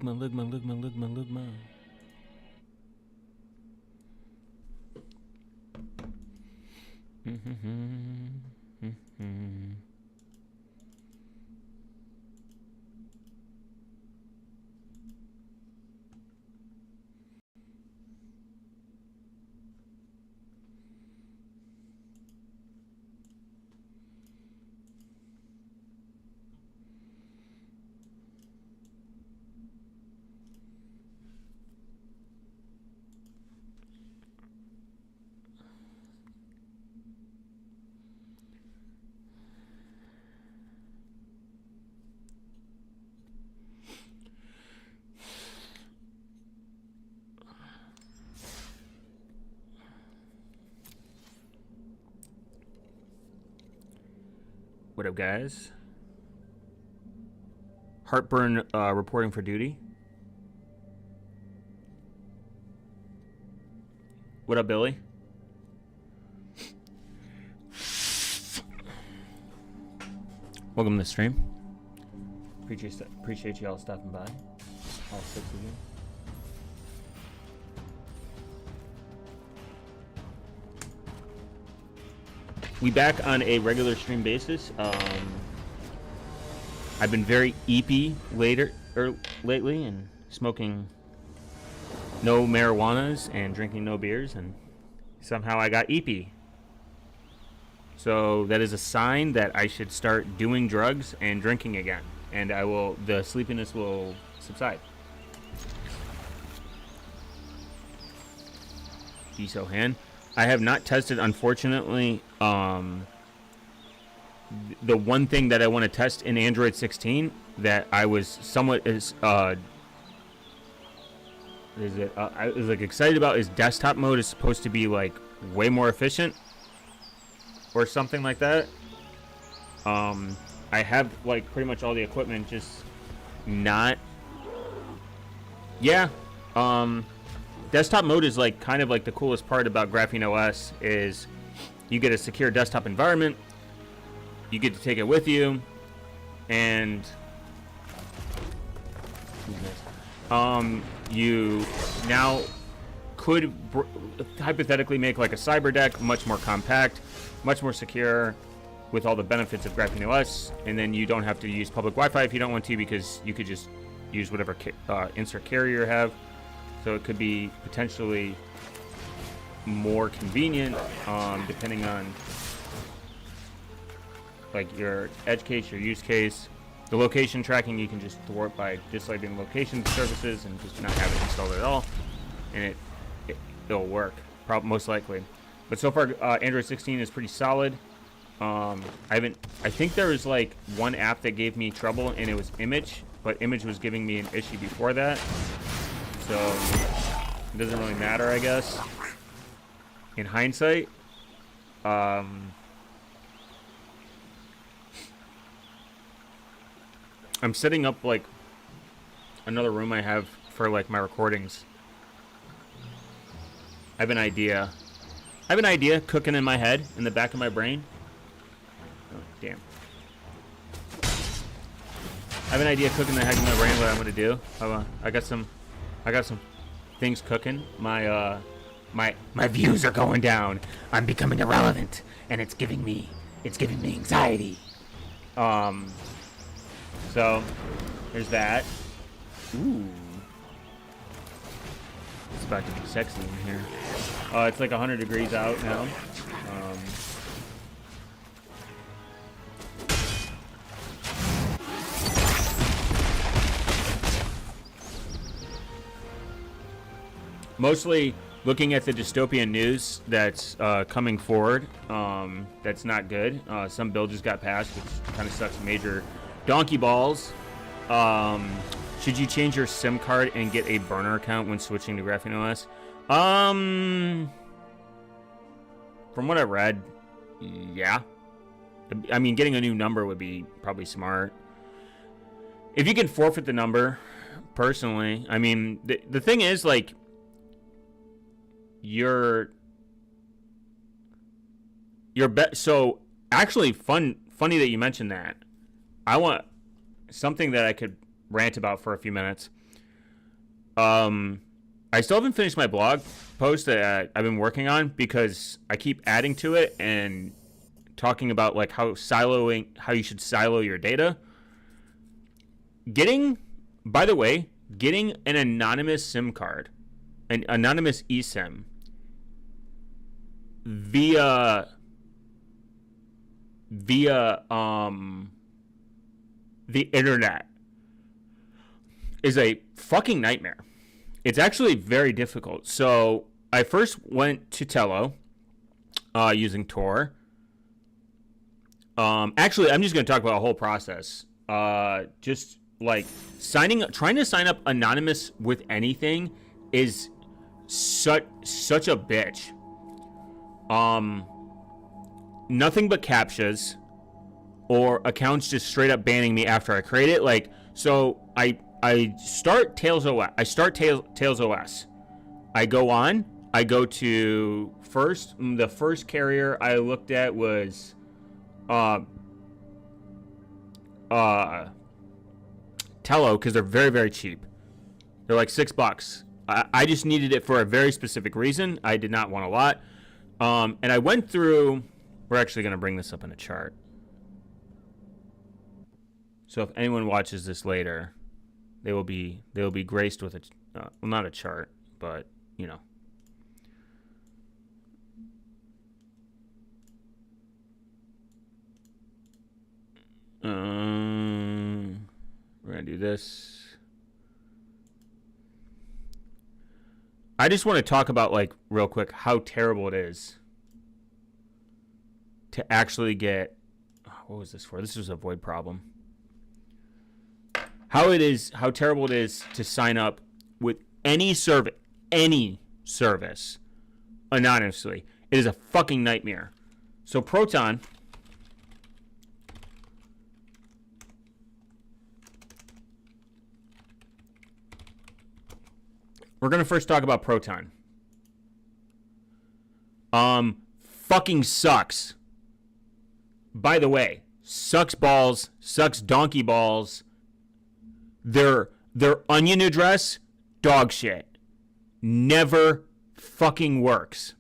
Lugma. What up, guys? Heartburn reporting for duty. What up, Billy? Welcome to the stream. Appreciate you all stopping by. All 6 of you. We back on a regular stream basis. I've been very eepy lately and smoking no marijuanas and drinking no beers, and somehow I got eepy. So that is a sign that I should start doing drugs and drinking again, and the sleepiness will subside. Isohan. I have not tested, unfortunately, the one thing that I want to test in Android 16 that I was somewhat I was like excited about is desktop mode is supposed to be like way more efficient or something like that. I have like pretty much all the equipment, just not. Yeah. Desktop mode is like kind of like the coolest part about Graphene OS is you get a secure desktop environment, you get to take it with you, and you now could hypothetically make like a cyber deck much more compact, much more secure, with all the benefits of Graphene OS, and then you don't have to use public Wi-Fi if you don't want to, because you could just use whatever insert carrier you have. So it could be potentially more convenient, depending on like your edge case, your use case. The location tracking you can just thwart by disabling location services and just not have it installed at all, and it'll work, most likely. But so far, Android 16 is pretty solid. I think there was like one app that gave me trouble, and it was Image, but Image was giving me an issue before that. So it doesn't really matter, I guess, in hindsight. I'm setting up like another room I have for like my recordings. I have an idea cooking in my head, in the back of my brain. Oh, damn. I have an idea cooking in the head of my brain what I'm gonna do. I got some things cooking. My views are going down. I'm becoming irrelevant, and it's giving me anxiety. So there's that. Ooh, it's about to be sexy in here. It's like 100 degrees out now. Mostly looking at the dystopian news that's coming forward. That's not good. Some bill just got passed, which kind of sucks. Major donkey balls. Should you change your SIM card and get a burner account when switching to Graphene OS? From what I read, yeah. I mean, getting a new number would be probably smart. If you can forfeit the number, personally, I mean, the thing is, like, so actually funny that you mentioned that. I want something that I could rant about for a few minutes. I still haven't finished my blog post that I've been working on because I keep adding to it and talking about like how you should silo your data. By the way, getting an anonymous SIM card, an anonymous eSIM via the internet is a fucking nightmare. It's actually very difficult. So I first went to Tello using Tor. Actually, I'm just going to talk about a whole process. Just like trying to sign up anonymous with anything is such a bitch. Nothing but captchas or accounts just straight up banning me after I create it. Like, so I start Tails OS. Tails OS. I go to the first carrier I looked at was Tello, because they're very, very cheap. They're like $6. I just needed it for a very specific reason. I did not want a lot. And I went through. We're actually going to bring this up in a chart. So if anyone watches this later, they will be graced with well, not a chart, but you know. We're gonna do this. I just want to talk about, like, real quick, how terrible it is to actually get. What was this for? This was a void problem. How terrible it is to sign up with any service anonymously. It is a fucking nightmare. So Proton. We're going to first talk about Proton. Fucking sucks. By the way, sucks balls, sucks donkey balls. Their onion address, dog shit. Never fucking works.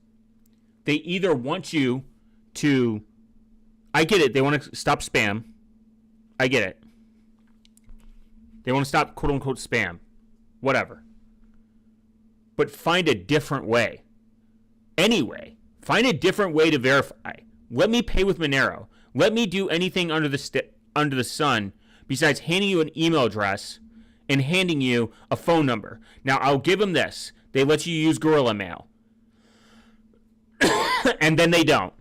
They either want you to... I get it. They want to stop spam. I get it. They want to stop quote-unquote spam. Whatever. But find a different way. Anyway, find a different way to verify. Let me pay with Monero. Let me do anything under the sun besides handing you an email address and handing you a phone number. Now, I'll give them this. They let you use Gorilla Mail. And then they don't.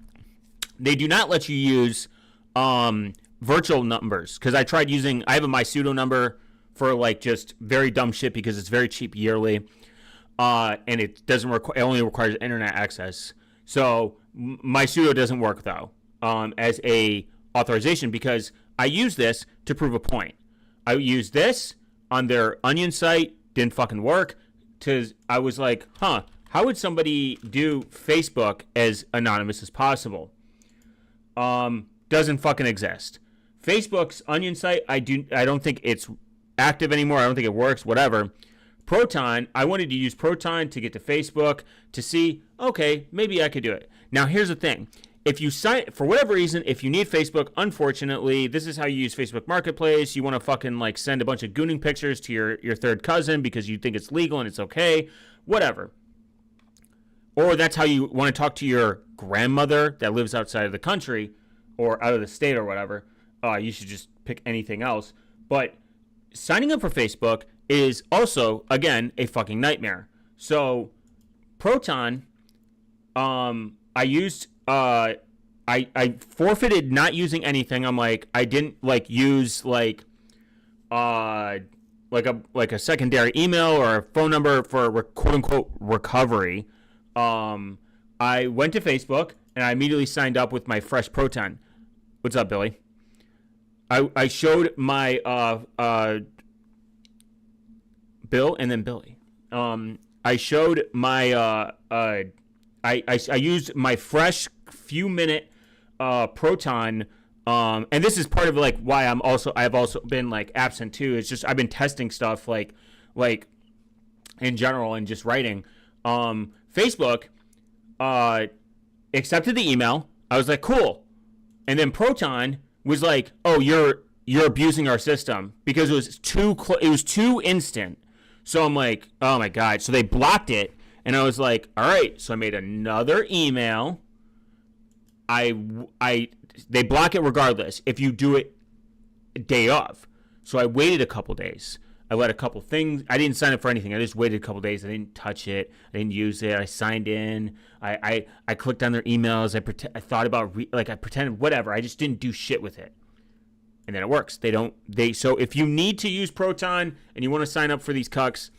They do not let you use virtual numbers. Because I tried using... I have a MySudo number for, like, just very dumb shit because it's very cheap yearly. And it doesn't require... It only requires internet access. So, MySudo doesn't work, though, as a authorization because I use this to prove a point. I used this on their Onion site, didn't fucking work. I was like, how would somebody do Facebook as anonymous as possible? Doesn't fucking exist. Facebook's Onion site, I don't think it's active anymore. I don't think it works, whatever. Proton, I wanted to use Proton to get to Facebook to see, okay, maybe I could do it. Now, here's the thing. If you for whatever reason, if you need Facebook, unfortunately, this is how you use Facebook Marketplace. You want to fucking like send a bunch of gooning pictures to your third cousin because you think it's legal and it's okay, whatever. Or that's how you want to talk to your grandmother that lives outside of the country or out of the state or whatever. You should just pick anything else. But signing up for Facebook is also, again, a fucking nightmare. So Proton, I used... I forfeited not using anything. I'm like, I didn't like use like a secondary email or a phone number for quote unquote recovery. I went to Facebook and I immediately signed up with my fresh Proton. What's up, Billy? I showed my Bill and then Billy. I showed my I used my fresh few minute Proton, and this is part of like why I've also been like absent too. It's just I've been testing stuff like in general and just writing. Facebook accepted the email. I was like, cool. And then Proton was like, oh, you're abusing our system because it was too instant. So I'm like, oh my God. So they blocked it. And I was like, all right. So I made another email. They block it regardless if you do it day of. So I waited a couple days. I let a couple things. I didn't sign up for anything. I just waited a couple days. I didn't touch it. I didn't use it. I signed in. I clicked on their emails. I thought about I pretended whatever. I just didn't do shit with it. And then it works. So if you need to use Proton and you want to sign up for these cucks,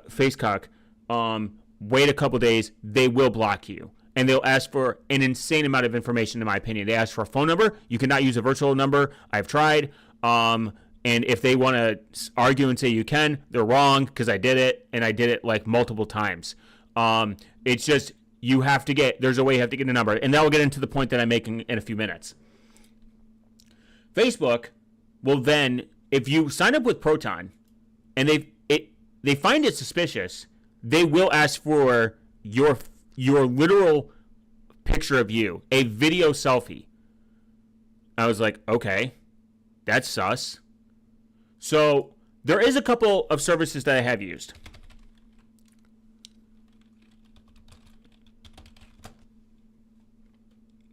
face cuck, wait a couple days. They will block you. And they'll ask for an insane amount of information, in my opinion. They ask for a phone number. You cannot use a virtual number. I've tried. And if they want to argue and say you can, they're wrong because I did it, and I did it like multiple times. It's just there's a way you have to get a number. And that will get into the point that I'm making in a few minutes. Facebook will then, if you sign up with Proton and they find it suspicious, they will ask for your literal picture of you, a video selfie. I was like, okay, that's sus. So there is a couple of services that I have used.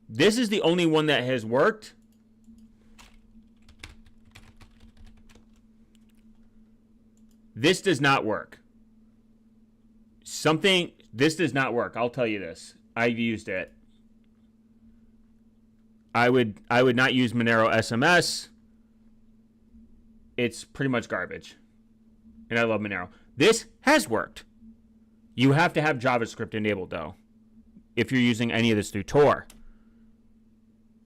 This is the only one that has worked. This does not work. This does not work. I'll tell you this. I've used it. I would not use Monero SMS. It's pretty much garbage. And I love Monero. This has worked. You have to have JavaScript enabled, though, if you're using any of this through Tor.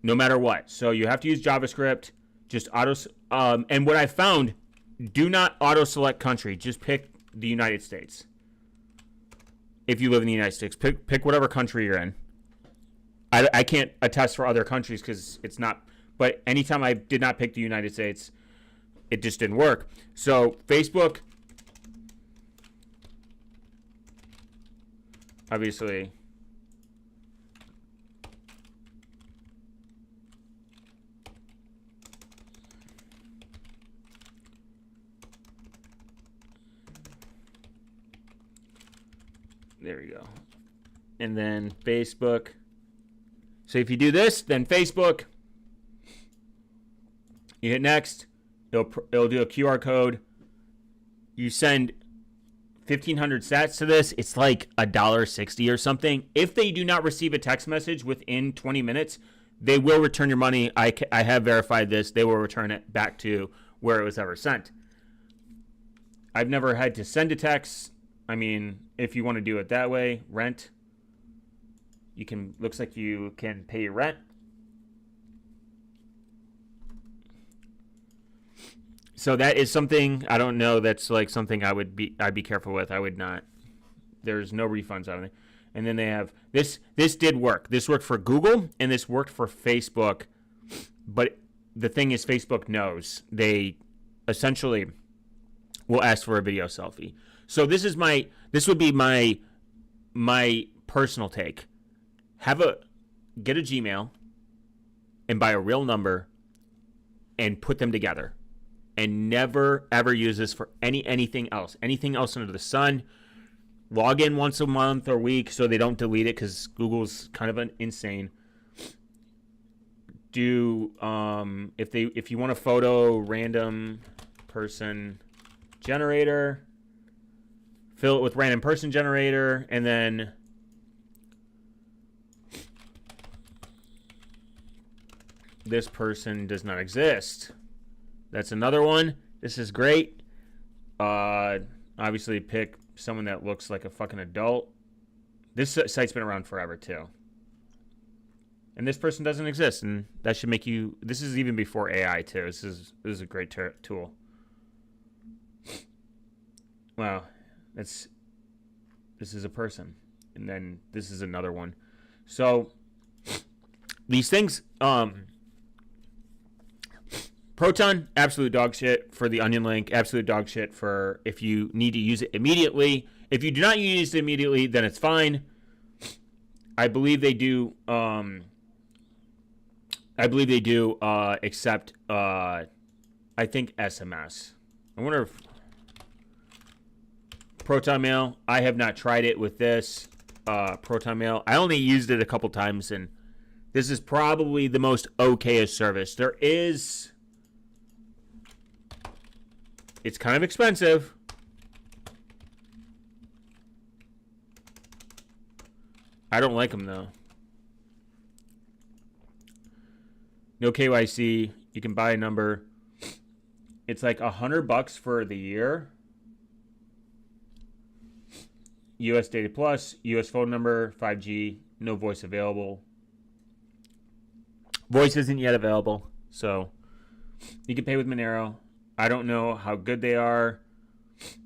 No matter what. So you have to use JavaScript. Just and what I found, do not auto-select country. Just pick the United States. If you live in the United States, pick whatever country you're in. I can't attest for other countries because it's not. But anytime I did not pick the United States, it just didn't work. So Facebook, obviously, there we go. And then Facebook. So if you do this, then Facebook, you hit next. It'll do a QR code. You send 1,500 sats to this. It's like $1.60 or something. If they do not receive a text message within 20 minutes, they will return your money. I have verified this. They will return it back to where it was ever sent. I've never had to send a text. I mean, if you want to do it that way, rent. Looks like you can pay your rent. So that is something, I don't know, that's like something I'd be careful with. I would not. There's no refunds on it. And then they have this did work. This worked for Google and this worked for Facebook. But the thing is, Facebook knows. They essentially will ask for a video selfie. So this would be my personal take. Get a Gmail and buy a real number and put them together. And never, ever use this for anything else. Anything else under the sun. Log in once a month or week so they don't delete it because Google's kind of insane. Do if you want a photo, random person generator, fill it with random person generator, and then this person does not exist. That's another one. This is great. Obviously, pick someone that looks like a fucking adult. This site's been around forever, too. And this person doesn't exist, and that should make you... This is even before AI, too. This is a great tool. Wow. This is a person. And then this is another one. So, these things... Proton, absolute dog shit for the onion link. Absolute dog shit for if you need to use it immediately. If you do not use it immediately, then it's fine. I believe they do. Accept. I think SMS. I wonder if Proton Mail. I have not tried it with this Proton Mail. I only used it a couple times, and this is probably the most okayest service. It's kind of expensive. I don't like them though. No KYC. You can buy a number. It's like $100 for the year. US Data Plus, US phone number, 5G, no voice available. Voice isn't yet available, so you can pay with Monero. I don't know how good they are.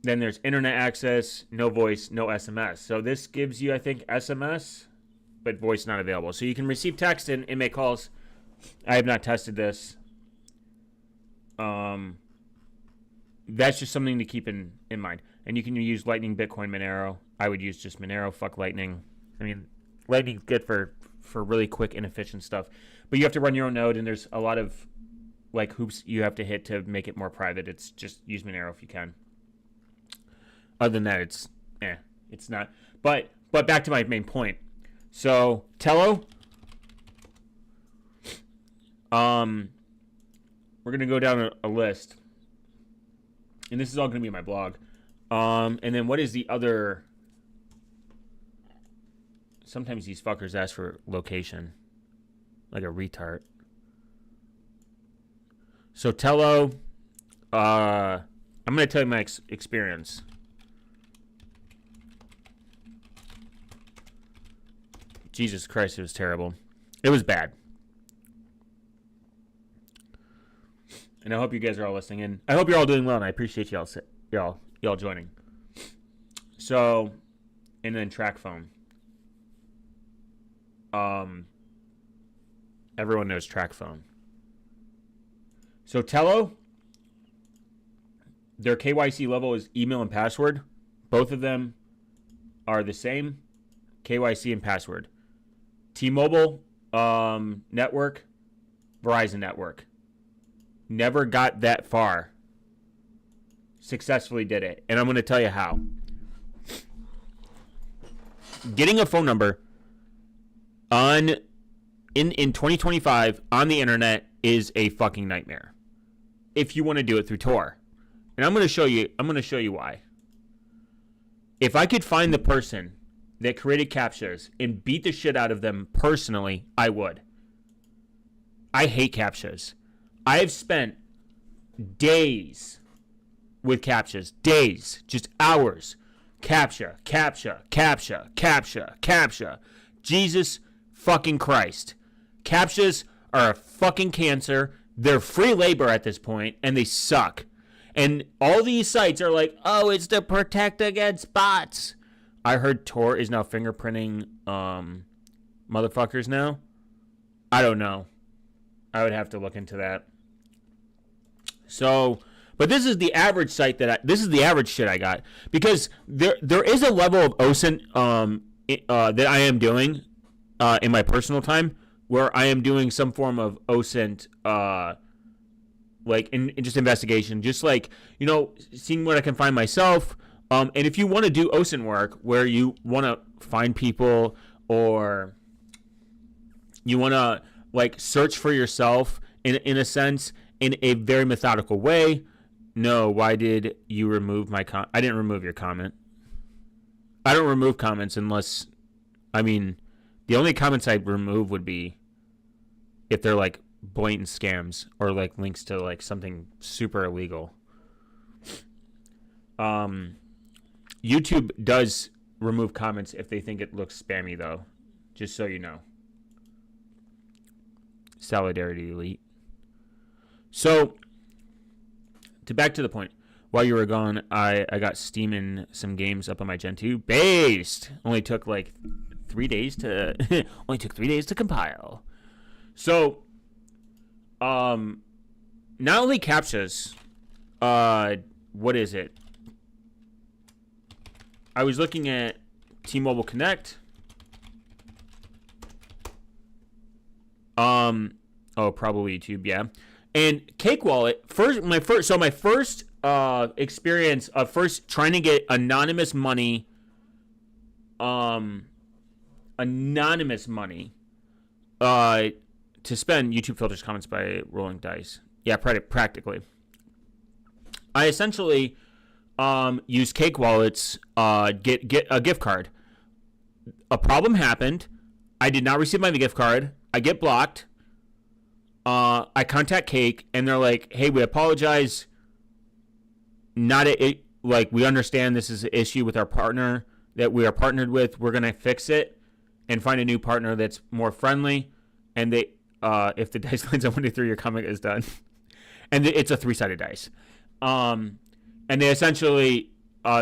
Then there's internet access, no voice, no SMS. So this gives you, I think, SMS, but voice not available. So you can receive text and make calls. I have not tested this. That's just something to keep in mind. And you can use Lightning, Bitcoin, Monero. I would use just Monero. Fuck Lightning. I mean, Lightning's good for really quick, inefficient stuff. But you have to run your own node, and there's a lot of like hoops you have to hit to make it more private. It's just use Monero if you can. Other than that, it's not. But back to my main point. So Tello, we're gonna go down a list, and this is all gonna be my blog. And then what is the other? Sometimes these fuckers ask for location, like a retard. So Tello, I'm gonna tell you my experience. Jesus Christ, it was terrible. It was bad. And I hope you guys are all listening in. I hope you're all doing well, and I appreciate y'all joining. So, and then track phone. Everyone knows track phone. So Tello, their KYC level is email and password. Both of them are the same, KYC and password. T-Mobile network, Verizon network. Never got that far. Successfully did it. And I'm going to tell you how. Getting a phone number in 2025 on the internet is a fucking nightmare. If you want to do it through Tor. And I'm going to show you why. If I could find the person that created CAPTCHAs and beat the shit out of them personally, I would. I hate CAPTCHAs. I have spent days with CAPTCHAs. Days. Just hours. CAPTCHA. Jesus fucking Christ. CAPTCHAs are a fucking cancer. They're free labor at this point, and they suck. And all these sites are like, oh, it's to protect against bots. I heard Tor is now fingerprinting motherfuckers now. I don't know. I would have to look into that. So, but this is the average site this is the average shit I got, because there is a level of OSINT that I am doing in my personal time, where I am doing some form of OSINT like in just investigation, just like, you know, seeing what I can find myself. And if you want to do OSINT work where you want to find people, or you want to like search for yourself in a sense, in a very methodical way. No, why did you remove my I didn't remove your comment. I don't remove comments unless, I mean, the only comments I'd remove would be if they're like blatant scams or like links to like something super illegal. YouTube does remove comments if they think it looks spammy, though, just so you know. Solidarity Elite. So, back to the point. While you were gone, I got steaming some games up on my Gen 2. Based! Only took like 3 days to compile. So, now not only CAPTCHAs, what is it? I was looking at T-Mobile Connect. Probably YouTube, yeah. And Cake Wallet, my first experience of first trying to get anonymous money to spend. YouTube filters comments by rolling dice. Yeah, practically. I essentially use Cake Wallets, get a gift card. A problem happened. I did not receive my gift card. I get blocked. I contact Cake, and they're like, "Hey, we apologize. We understand this is an issue with our partner that we are partnered with. We're gonna fix it and find a new partner that's more friendly." And they, if the dice lands on 1 to 3, your comic is done. And it's a 3-sided dice. And they essentially,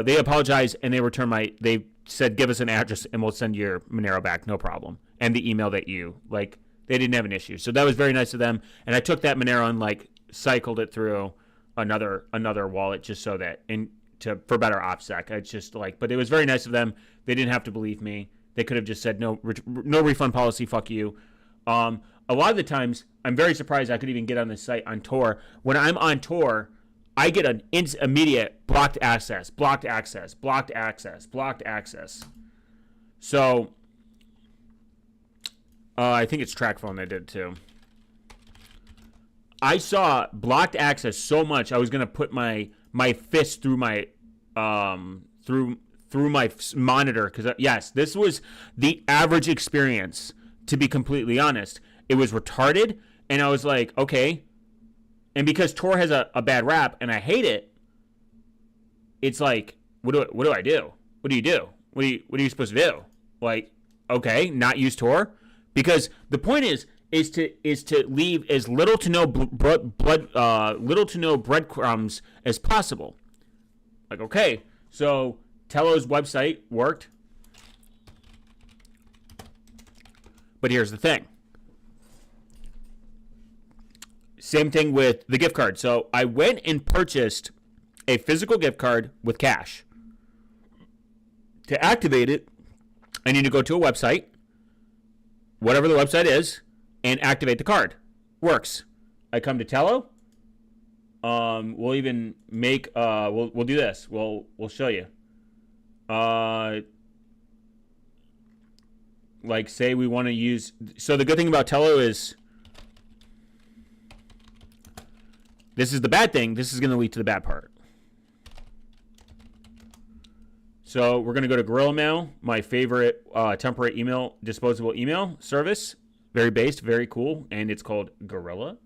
they apologize, and they said, "Give us an address, and we'll send your Monero back, no problem." And the email that they didn't have an issue. So that was very nice of them. And I took that Monero and cycled it through another wallet just so that for better OPSEC. It's just but it was very nice of them. They didn't have to believe me. They could have just said no refund policy. Fuck you. A lot of the times, I'm very surprised I could even get on this site on tour. When I'm on tour, I get an immediate blocked access. So I think it's TrackPhone that did too. I saw blocked access so much I was gonna put my fist through my through my monitor because yes, this was the average experience. To be completely honest, it was retarded, and I was like, okay. And because Tor has a bad rap, and I hate it, it's like, what do I do? What do you do? What are you supposed to do? Okay, not use Tor. Because the point is to leave as little to no breadcrumbs as possible. Okay, so Tello's website worked, but here's the thing. Same thing with the gift card. So I went and purchased a physical gift card with cash. To activate it, I need to go to a website, whatever the website is, and activate the card. Works. I come to Tello. We'll even make we'll do this. We'll show you. Say we want to use. So the good thing about Tello is this is the bad thing. This is going to lead to the bad part. So we're going to go to Gorilla Mail, my favorite temporary disposable email service. Very based, very cool, and it's called Gorilla.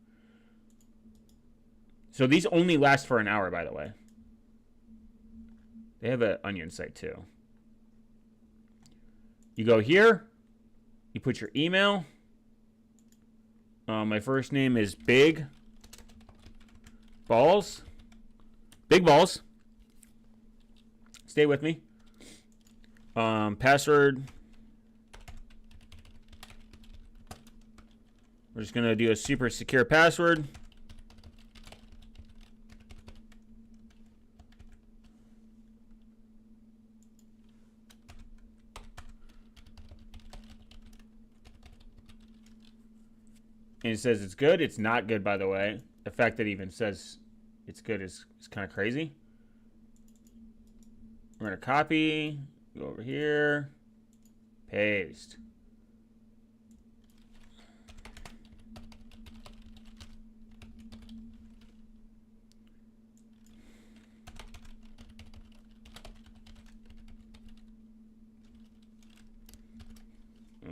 So these only last for an hour, by the way. They have an Onion site too. You go here, you put your email. My first name is Big Balls. Big Balls. Stay with me. Password. We're just going to do a super secure password. And it says it's good. It's not good, by the way. The fact that it even says it's good is kind of crazy. We're going to copy. Go over here. Paste.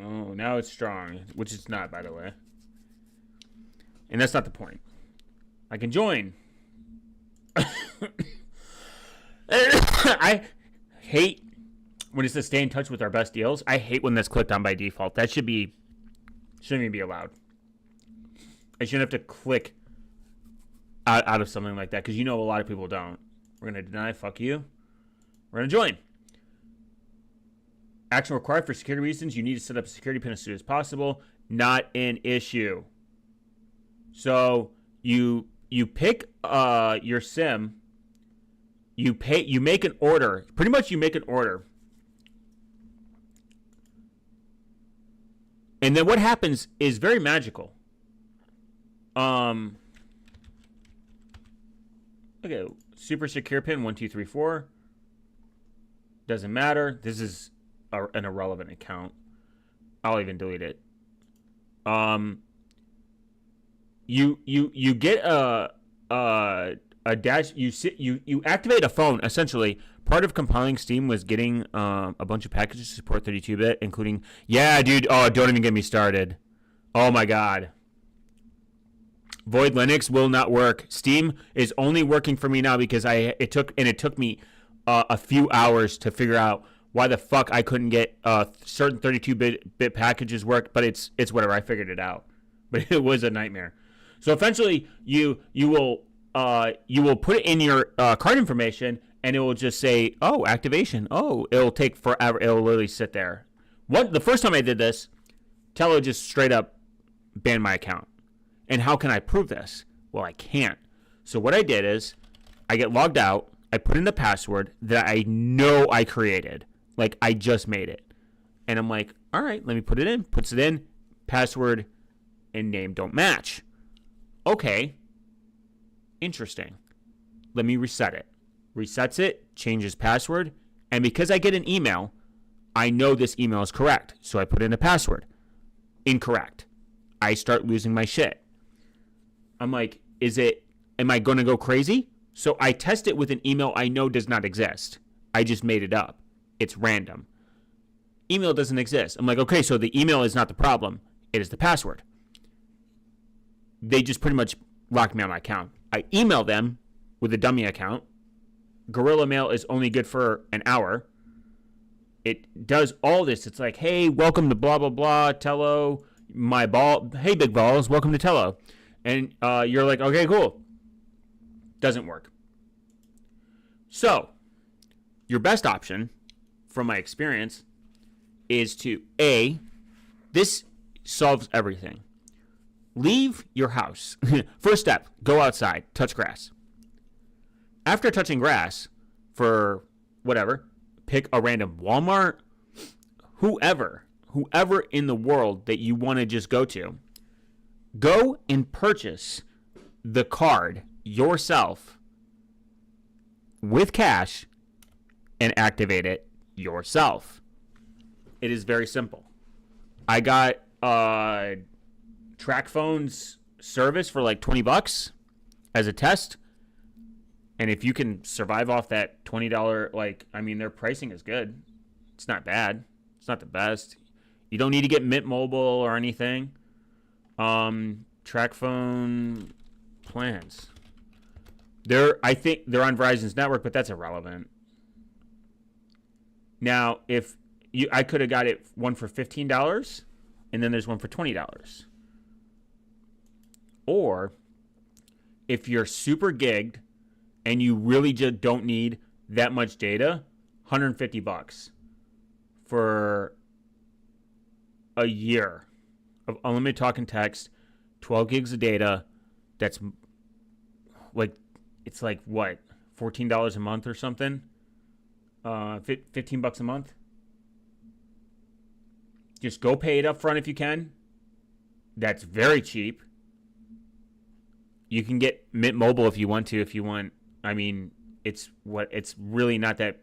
Oh, now it's strong, which it's not, by the way. And that's not the point. I can join. I hate when it says stay in touch with our best deals. I hate when that's clicked on by default. That shouldn't even be allowed. I shouldn't have to click out of something like that because a lot of people don't. We're going to deny. Fuck you. We're going to join. Action required for security reasons. You need to set up a security pin as soon as possible. Not an issue. So you you pick your sim. You make an order. Pretty much you make an order. And then what happens is very magical. Okay, super secure pin 1 2 3 4. Doesn't matter. This is an irrelevant account. I'll even delete it. You get a dash. You activate a phone. Essentially, part of compiling Steam was getting a bunch of packages to support 32-bit, including dude. Oh, don't even get me started. Oh my god. Void Linux will not work. Steam is only working for me now because it took me a few hours to figure out why the fuck I couldn't get certain 32-bit packages work, but it's whatever. I figured it out, but it was a nightmare. So eventually, you will put it in your card information, and it will just say, "Oh, activation." Oh, it'll take forever. It'll literally sit there. The first time I did this, Tello just straight up banned my account. And how can I prove this? Well, I can't. So what I did is, I get logged out. I put in the password that I know I created. Like, I just made it. And I'm like, all right, let me put it in. Puts it in. Password and name don't match. Okay. Interesting. Let me reset it. Resets it, changes password. And because I get an email, I know this email is correct. So I put in a password. Incorrect. I start losing my shit. I'm like, am I going to go crazy? So I test it with an email I know does not exist. I just made it up. It's random. Email doesn't exist. I'm like, okay, so the email is not the problem. It is the password. They just pretty much locked me on my account. I email them with a dummy account. Gorilla Mail is only good for an hour. It does all this. It's like, hey, welcome to blah, blah, blah, Tello. Hey, big balls, welcome to Tello. And you're like, okay, cool. Doesn't work. So, your best option, from my experience, is to, this solves everything. Leave your house. First step, go outside, touch grass. After touching grass, for whatever, pick a random Walmart, whoever in the world that you want to just go to, go and purchase the card yourself with cash and activate it yourself. It is very simple. I got TrackPhone's service for like $20 as a test. And if you can survive off that $20, their pricing is good. It's not bad. It's not the best. You don't need to get Mint Mobile or anything. TrackPhone plans. I think they're on Verizon's network, but that's irrelevant. Now, I could have got one for $15, and then there's one for $20. Or if you're super gigged and you really just don't need that much data, $150 for a year of unlimited talk and text, 12 gigs of data. That's like, it's like what, $14 a month or something? $15 a month. Just go pay it up front if you can. That's very cheap. You can get Mint Mobile if you want to. It's really not that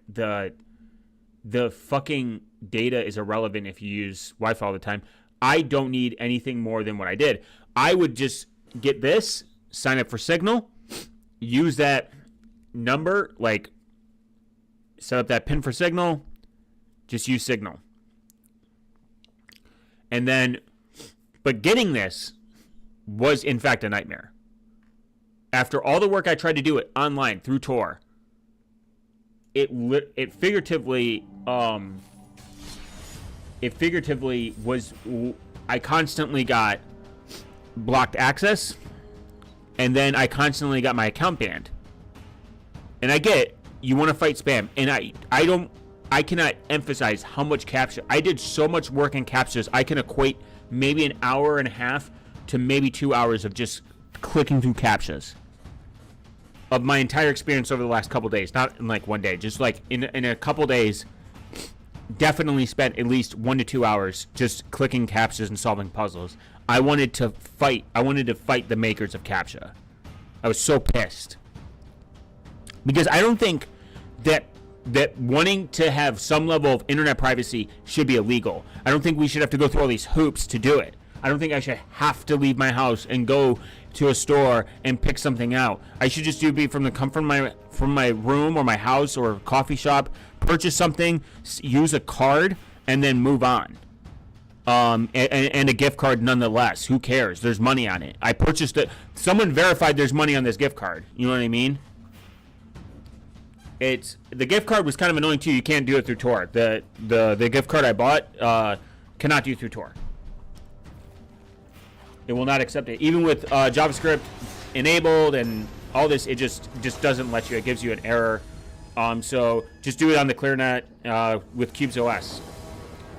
the fucking data is irrelevant if you use Wi-Fi all the time. I don't need anything more than what I did. I would just get this, sign up for Signal, use that number, like set up that pin for Signal, just use Signal. And then, but getting this was in fact a nightmare. After all the work I tried to do it online through Tor, it figuratively was, I constantly got blocked access, and then I constantly got my account banned. And I get it, you want to fight spam, and I cannot emphasize how much captcha. I did so much work in captchas, I can equate maybe an hour and a half to maybe 2 hours of just clicking through captchas. of my entire experience over the last couple days, not in like one day, just like in a couple days, definitely spent at least 1 to 2 hours just clicking CAPTCHAs and solving puzzles. I wanted to fight the makers of CAPTCHA. I was so pissed. Because I don't think that wanting to have some level of internet privacy should be illegal. I don't think we should have to go through all these hoops to do it. I don't think I should have to leave my house and go to a store and pick something out. I should just be from the comfort from my room or my house or coffee shop, purchase something, use a card, and then move on. And a gift card nonetheless. Who cares? There's money on it. I purchased it. Someone verified there's money on this gift card. You know what I mean? The gift card was kind of annoying too. You can't do it through Tor. The gift card I bought cannot do through Tor. It will not accept it. Even with JavaScript enabled and all this, it just doesn't let you. It gives you an error. So just do it on the ClearNet with CubesOS.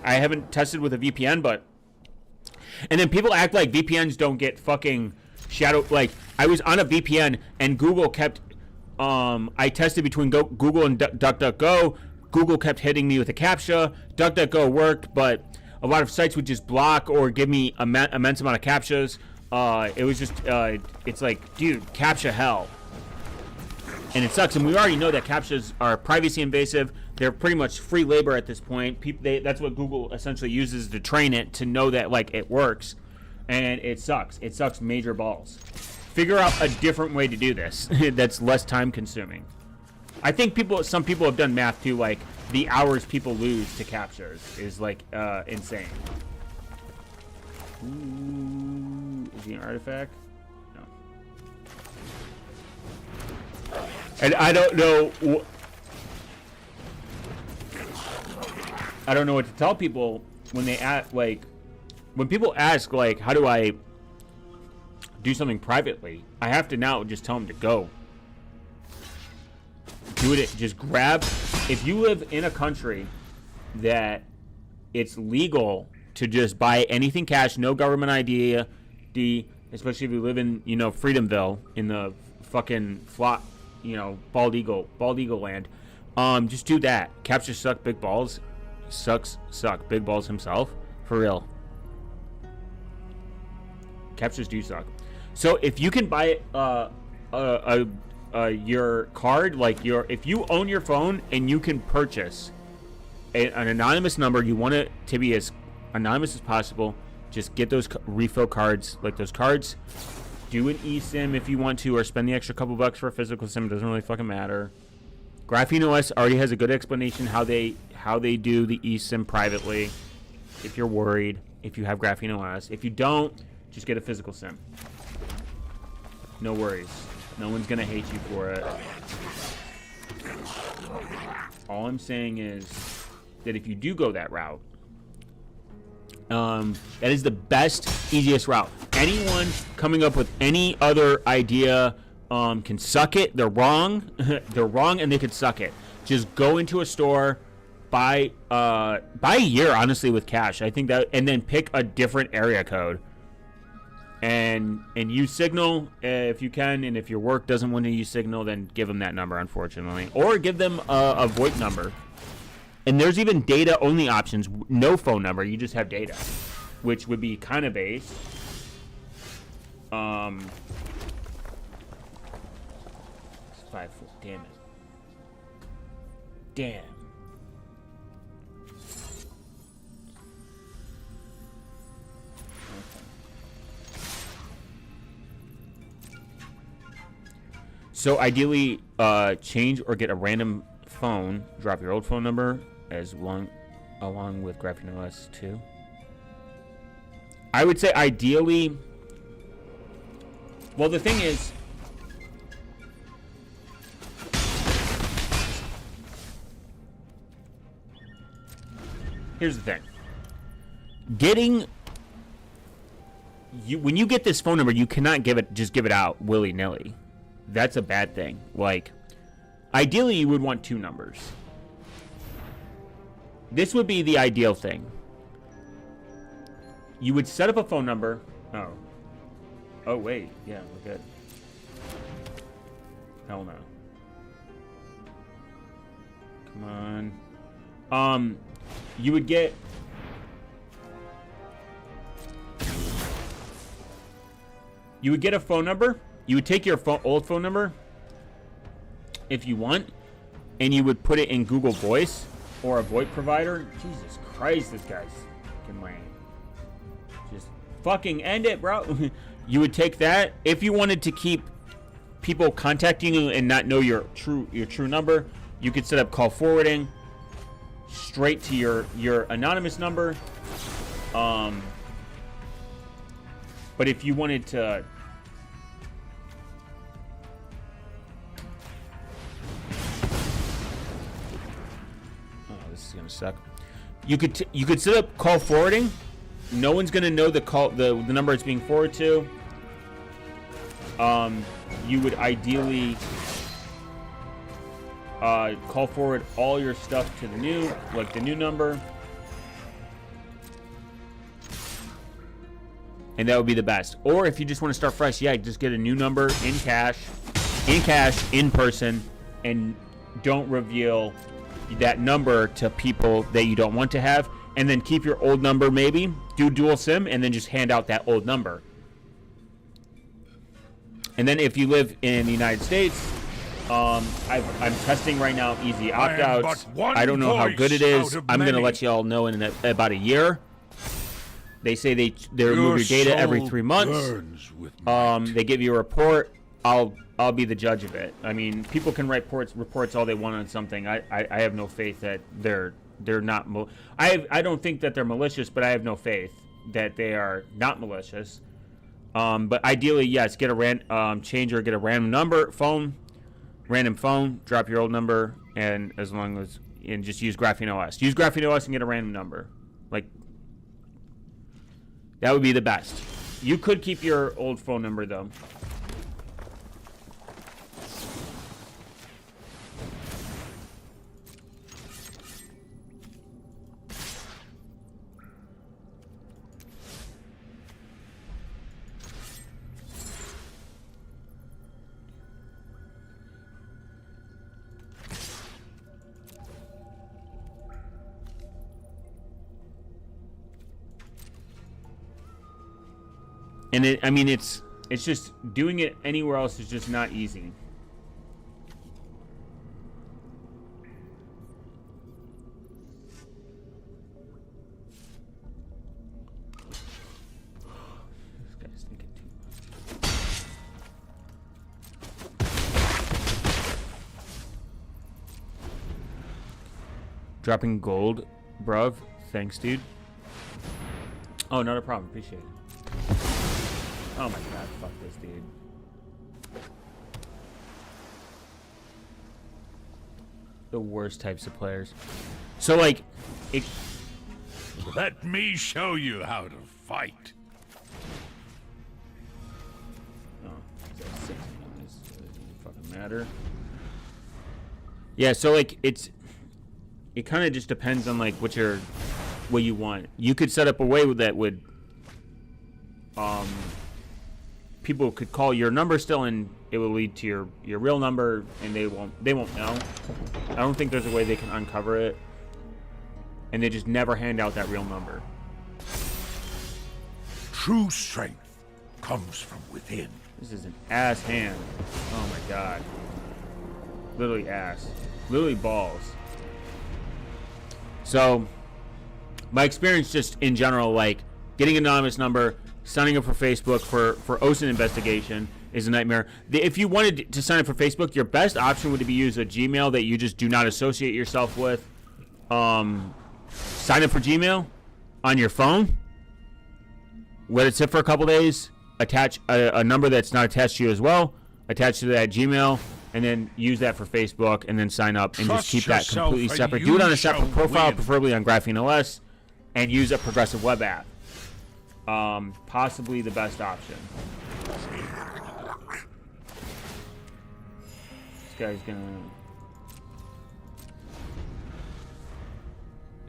I haven't tested with a VPN, but... And then people act like VPNs don't get fucking shadow... Like, I was on a VPN and Google kept... I tested between Google and DuckDuckGo. Google kept hitting me with a CAPTCHA. DuckDuckGo worked, but... A lot of sites would just block or give me immense amount of CAPTCHAs. It was just, it's like, dude, CAPTCHA hell. And it sucks. And we already know that CAPTCHAs are privacy invasive. They're pretty much free labor at this point. That's what Google essentially uses to train it to know that, like, it works. And it sucks. It sucks major balls. Figure out a different way to do this that's less time consuming. I think some people have done math too, like, the hours people lose to CAPTCHAs is like insane. Ooh, is he an artifact? No. And I don't know what to tell people when they ask, like, when people ask, like, how do I do something privately? I have to now just tell them to go. Do it. Just grab. If you live in a country that it's legal to just buy anything cash, no government ID, especially if you live in, Freedomville in the fucking bald eagle land, just do that. CAPTCHA suck big balls. Suck big balls himself. For real. CAPTCHAs do suck. So if you can buy your card, like if you own your phone and you can purchase an anonymous number, you want it to be as anonymous as possible, just get those refill cards, like those cards. Do an eSIM if you want to, or spend the extra couple bucks for a physical SIM. It doesn't really fucking matter. Graphene OS already has a good explanation how they do the eSIM privately. If you're worried, if you have Graphene OS, if you don't, just get a physical SIM. No worries. No one's gonna hate you for it. All I'm saying is that if you do go that route, that is the best, easiest route. Anyone coming up with any other idea can suck it. They're wrong. They're wrong, and they could suck it. Just go into a store, buy a year, honestly, with cash. I think that, and then pick a different area code. And use Signal if you can, and if your work doesn't want to use Signal, then give them that number, unfortunately. Or give them a VoIP number. And there's even data-only options, no phone number, you just have data, which would be kind of base. 5, 4, damn it. Damn. So ideally, change or get a random phone. Drop your old phone number along with Graphene OS 2. I would say ideally. Well, the thing is, here's the thing. When you get this phone number, you cannot just give it out willy-nilly. That's a bad thing. Like, ideally, you would want 2 numbers. This would be the ideal thing. You would set up a phone number. Oh, wait. Yeah, we're good. Hell no. Come on. You would get... You would get a phone number. You would take your old phone number, if you want, and you would put it in Google Voice or a VoIP provider. Jesus Christ, this guy's fucking lame. Just fucking end it, bro. You would take that. If you wanted to keep people contacting you and not know your true number, you could set up call forwarding straight to your anonymous number. But if you wanted to... Oh, this is gonna suck. You could set up call forwarding. No one's gonna know the number it's being forwarded to. You would ideally call forward all your stuff to the new number. And that would be the best. Or if you just want to start fresh, yeah, just get a new number in cash, in person, and don't reveal that number to people that you don't want to have. And then keep your old number, maybe do dual SIM, and then just hand out that old number. And then if you live in the United States, I'm testing right now easy opt-outs. I don't know how good it is. I'm going to let you all know in about a year. They say they remove your data every 3 months. They give you a report. I'll be the judge of it. I mean, people can write reports all they want on something. I have no faith that they're not. I don't think that they're malicious, but I have no faith that they are not malicious. But ideally, yes, get a change or get a random phone, drop your old number, and just use Graphene OS. Use Graphene OS and get a random number. Like, that would be the best. You could keep your old phone number, though. And it's just doing it anywhere else is just not easy. This guy's thinking too much. Dropping gold, bruv. Thanks, dude. Oh, not a problem. Appreciate it. Oh my god, fuck this dude. The worst types of players. So, like, let me show you how to fight. Oh, is that 6 guys? Doesn't fucking matter. Yeah, so, like, it kind of just depends on, like, what you want. You could set up a way that would, people could call your number still, and it will lead to your real number, and they won't know. I don't think there's a way they can uncover it, and they just never hand out that real number. True strength comes from within. This is an ass hand. Oh my god. Literally ass. Literally balls. So, my experience just in general, like, getting an anonymous number, signing up for Facebook for OSINT investigation is a nightmare. If you wanted to sign up for Facebook, your best option would be use a Gmail that you just do not associate yourself with. Sign up for Gmail on your phone. Let it sit for a couple days. Attach a number that's not attached to you as well. Attach to that Gmail, and then use that for Facebook, and then sign up and just keep that completely separate. Do it on a separate profile, preferably on Graphene OS, and use a progressive web app. Possibly the best option. This guy's gonna...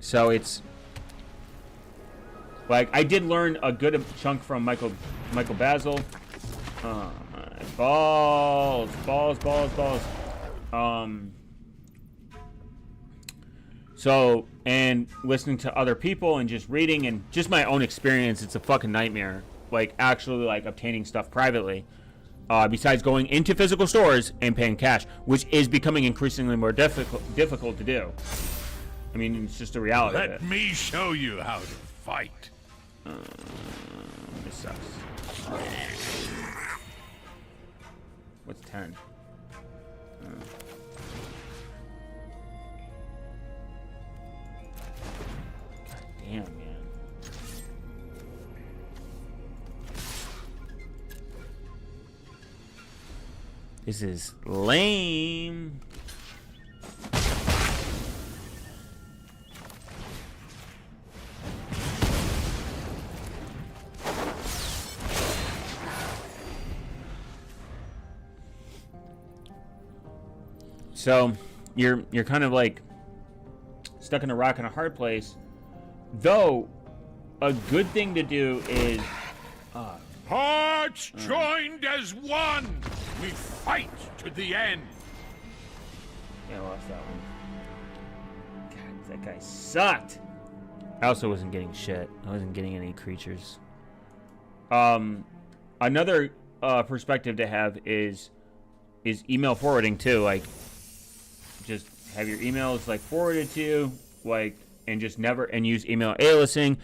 So it's... Like, I did learn a good chunk from Michael Basil. Balls. So, and listening to other people and just reading and just my own experience, it's a fucking nightmare. Like, actually, like, obtaining stuff privately. Besides going into physical stores and paying cash, which is becoming increasingly more difficult to do. I mean, it's just a reality of it. Let me show you how to fight. This sucks. What's 10? God damn, man. This is lame. So you're kind of like stuck in a rock and a hard place. Though a good thing to do is Hearts joined as one. We fight to the end. Yeah, I lost that one. God, that guy sucked. I also wasn't getting shit. I wasn't getting any creatures. Another perspective to have is email forwarding too. Like, just have your emails like forwarded to you, like, and just never and use email aliasing.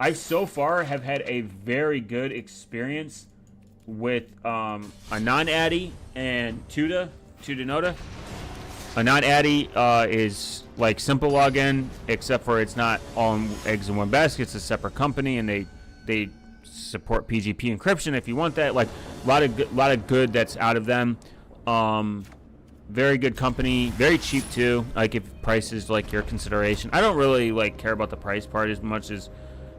I so far have had a very good experience with a non-addy and Tuda Noda. A non-addy is like simple login, except for it's not all eggs in one basket. It's a separate company, and they support PGP encryption if you want that. Like, a lot of good that's out of them. Very good company, very cheap too. Like, if price is like your consideration, I don't really like care about the price part as much as,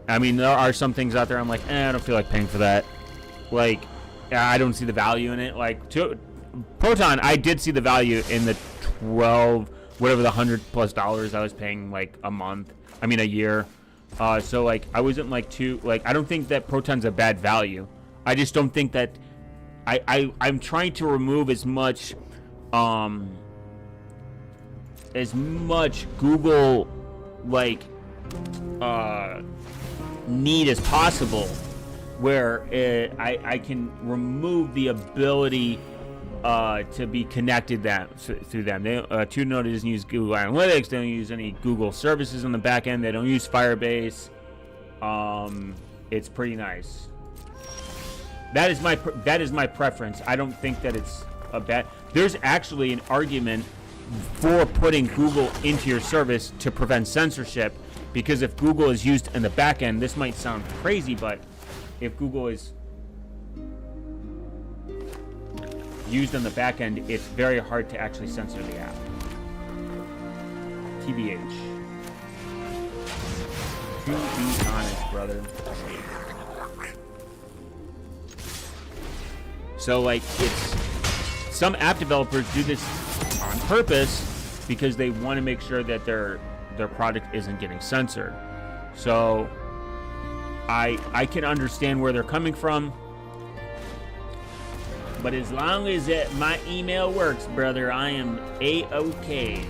I mean, there are some things out there I'm like, I don't feel like paying for that. Like, I don't see the value in it. Like, Proton, I did see the value in the 12, whatever the $100+ I was paying like a year. So like, I wasn't like too, like, I don't think that Proton's a bad value. I just don't think that I'm trying to remove as much Google like need as possible, where I can remove the ability to be connected through them. TuneNode doesn't use Google Analytics. They don't use any Google services on the back end. They don't use Firebase. It's pretty nice. That is my preference. I don't think that it's a bad. There's actually an argument for putting Google into your service to prevent censorship, because if Google is used in the back end, this might sound crazy, but if Google is used on the back end, it's very hard to actually censor the app. TBH. To be honest, brother. So, like, some app developers do this on purpose because they want to make sure that their product isn't getting censored. So I can understand where they're coming from, but as long as my email works, brother, I am A-OK.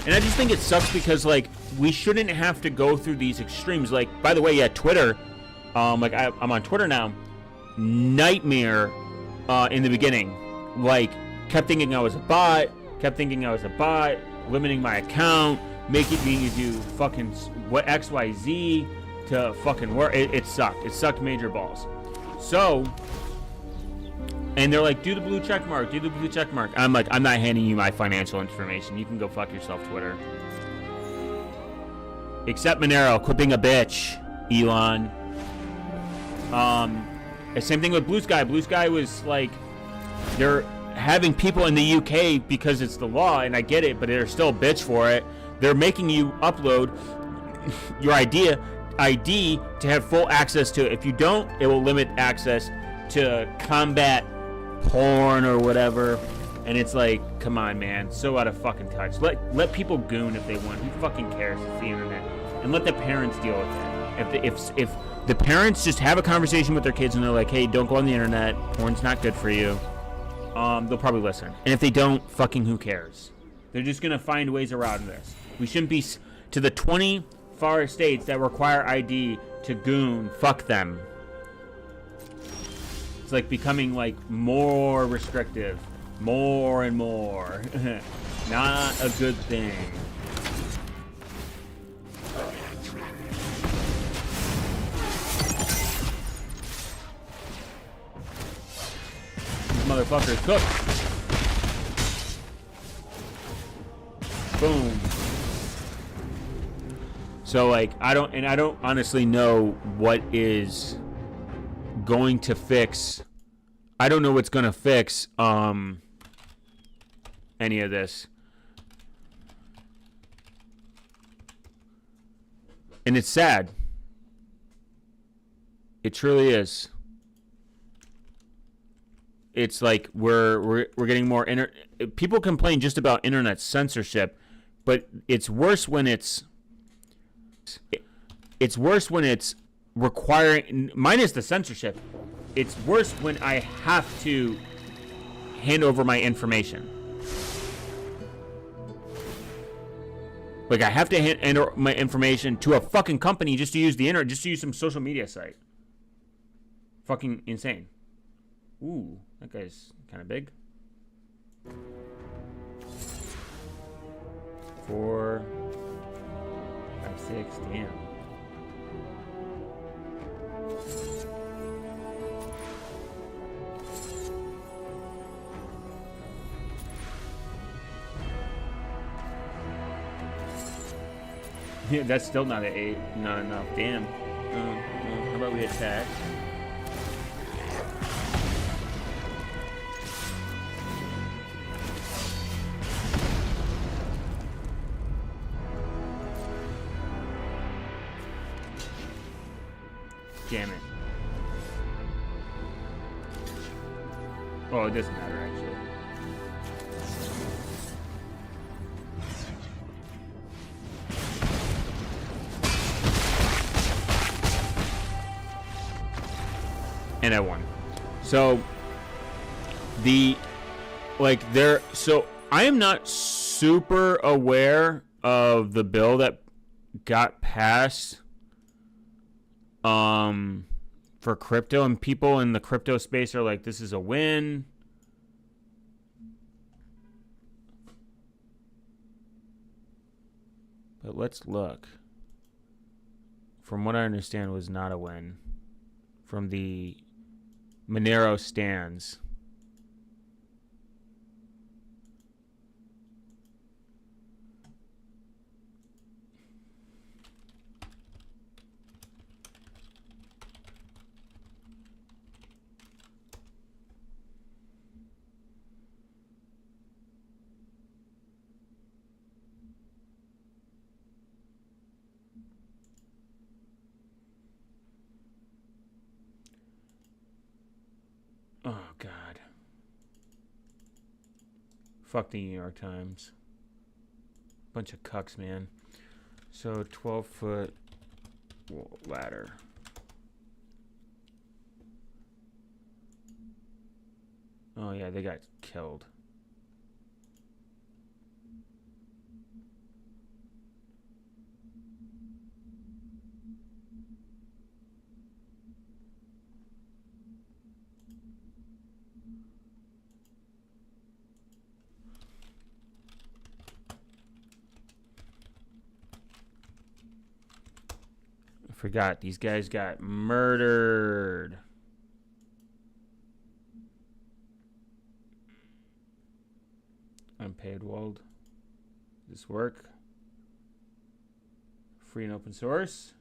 And I just think it sucks because, like, we shouldn't have to go through these extremes. Like, by the way, yeah, Twitter, like, I'm on Twitter now. Nightmare in the beginning. Like, kept thinking I was a bot, limiting my account, making me do fucking what XYZ to fucking work. It sucked. It sucked major balls. So, and they're like, do the blue check mark. I'm like, I'm not handing you my financial information. You can go fuck yourself, Twitter. Except Monero, quit being a bitch, Elon. Same thing with Blue Sky. Blue Sky was like, they're having people in the UK because it's the law, and I get it, but they're still a bitch for it. They're making you upload your ID to have full access to it. If you don't, it will limit access to combat porn or whatever. And it's like, come on, man, so out of fucking touch. Let people goon if they want. Who fucking cares? It's the internet. And let the parents deal with it. If the parents just have a conversation with their kids and they're like, hey, don't go on the internet. Porn's not good for you. They'll probably listen. And if they don't, fucking who cares? They're just gonna find ways around this. We shouldn't be to the 20 far states that require ID to goon. Fuck them. It's like becoming like more restrictive. More and more. Not a good thing. These motherfuckers cook. Boom. So like I don't honestly know what is going to fix. I don't know what's going to fix any of this. And it's sad. It truly is. It's like we're getting more people complain just about internet censorship, but it's worse when it's worse when it's requiring, minus the censorship. It's worse when I have to hand over my information. Like I have to hand over my information to a fucking company just to use the internet, just to use some social media site. Fucking insane. Ooh, that guy's kind of big. 4, 5, 6, damn. Yeah, that's still not an 8. Not enough. Damn. How about we attack? Damn it. Oh, it doesn't matter, actually. And I won. So so I am not super aware of the bill that got passed for crypto, and people in the crypto space are like, this is a win. But let's look. From what I understand, it was not a win. From the Monero stands. Oh, God. Fuck the New York Times. Bunch of cucks, man. So, 12-foot ladder. Oh, yeah, they got killed. Forgot, these guys got murdered. Unpaid Wald. Does this work? Free and open source.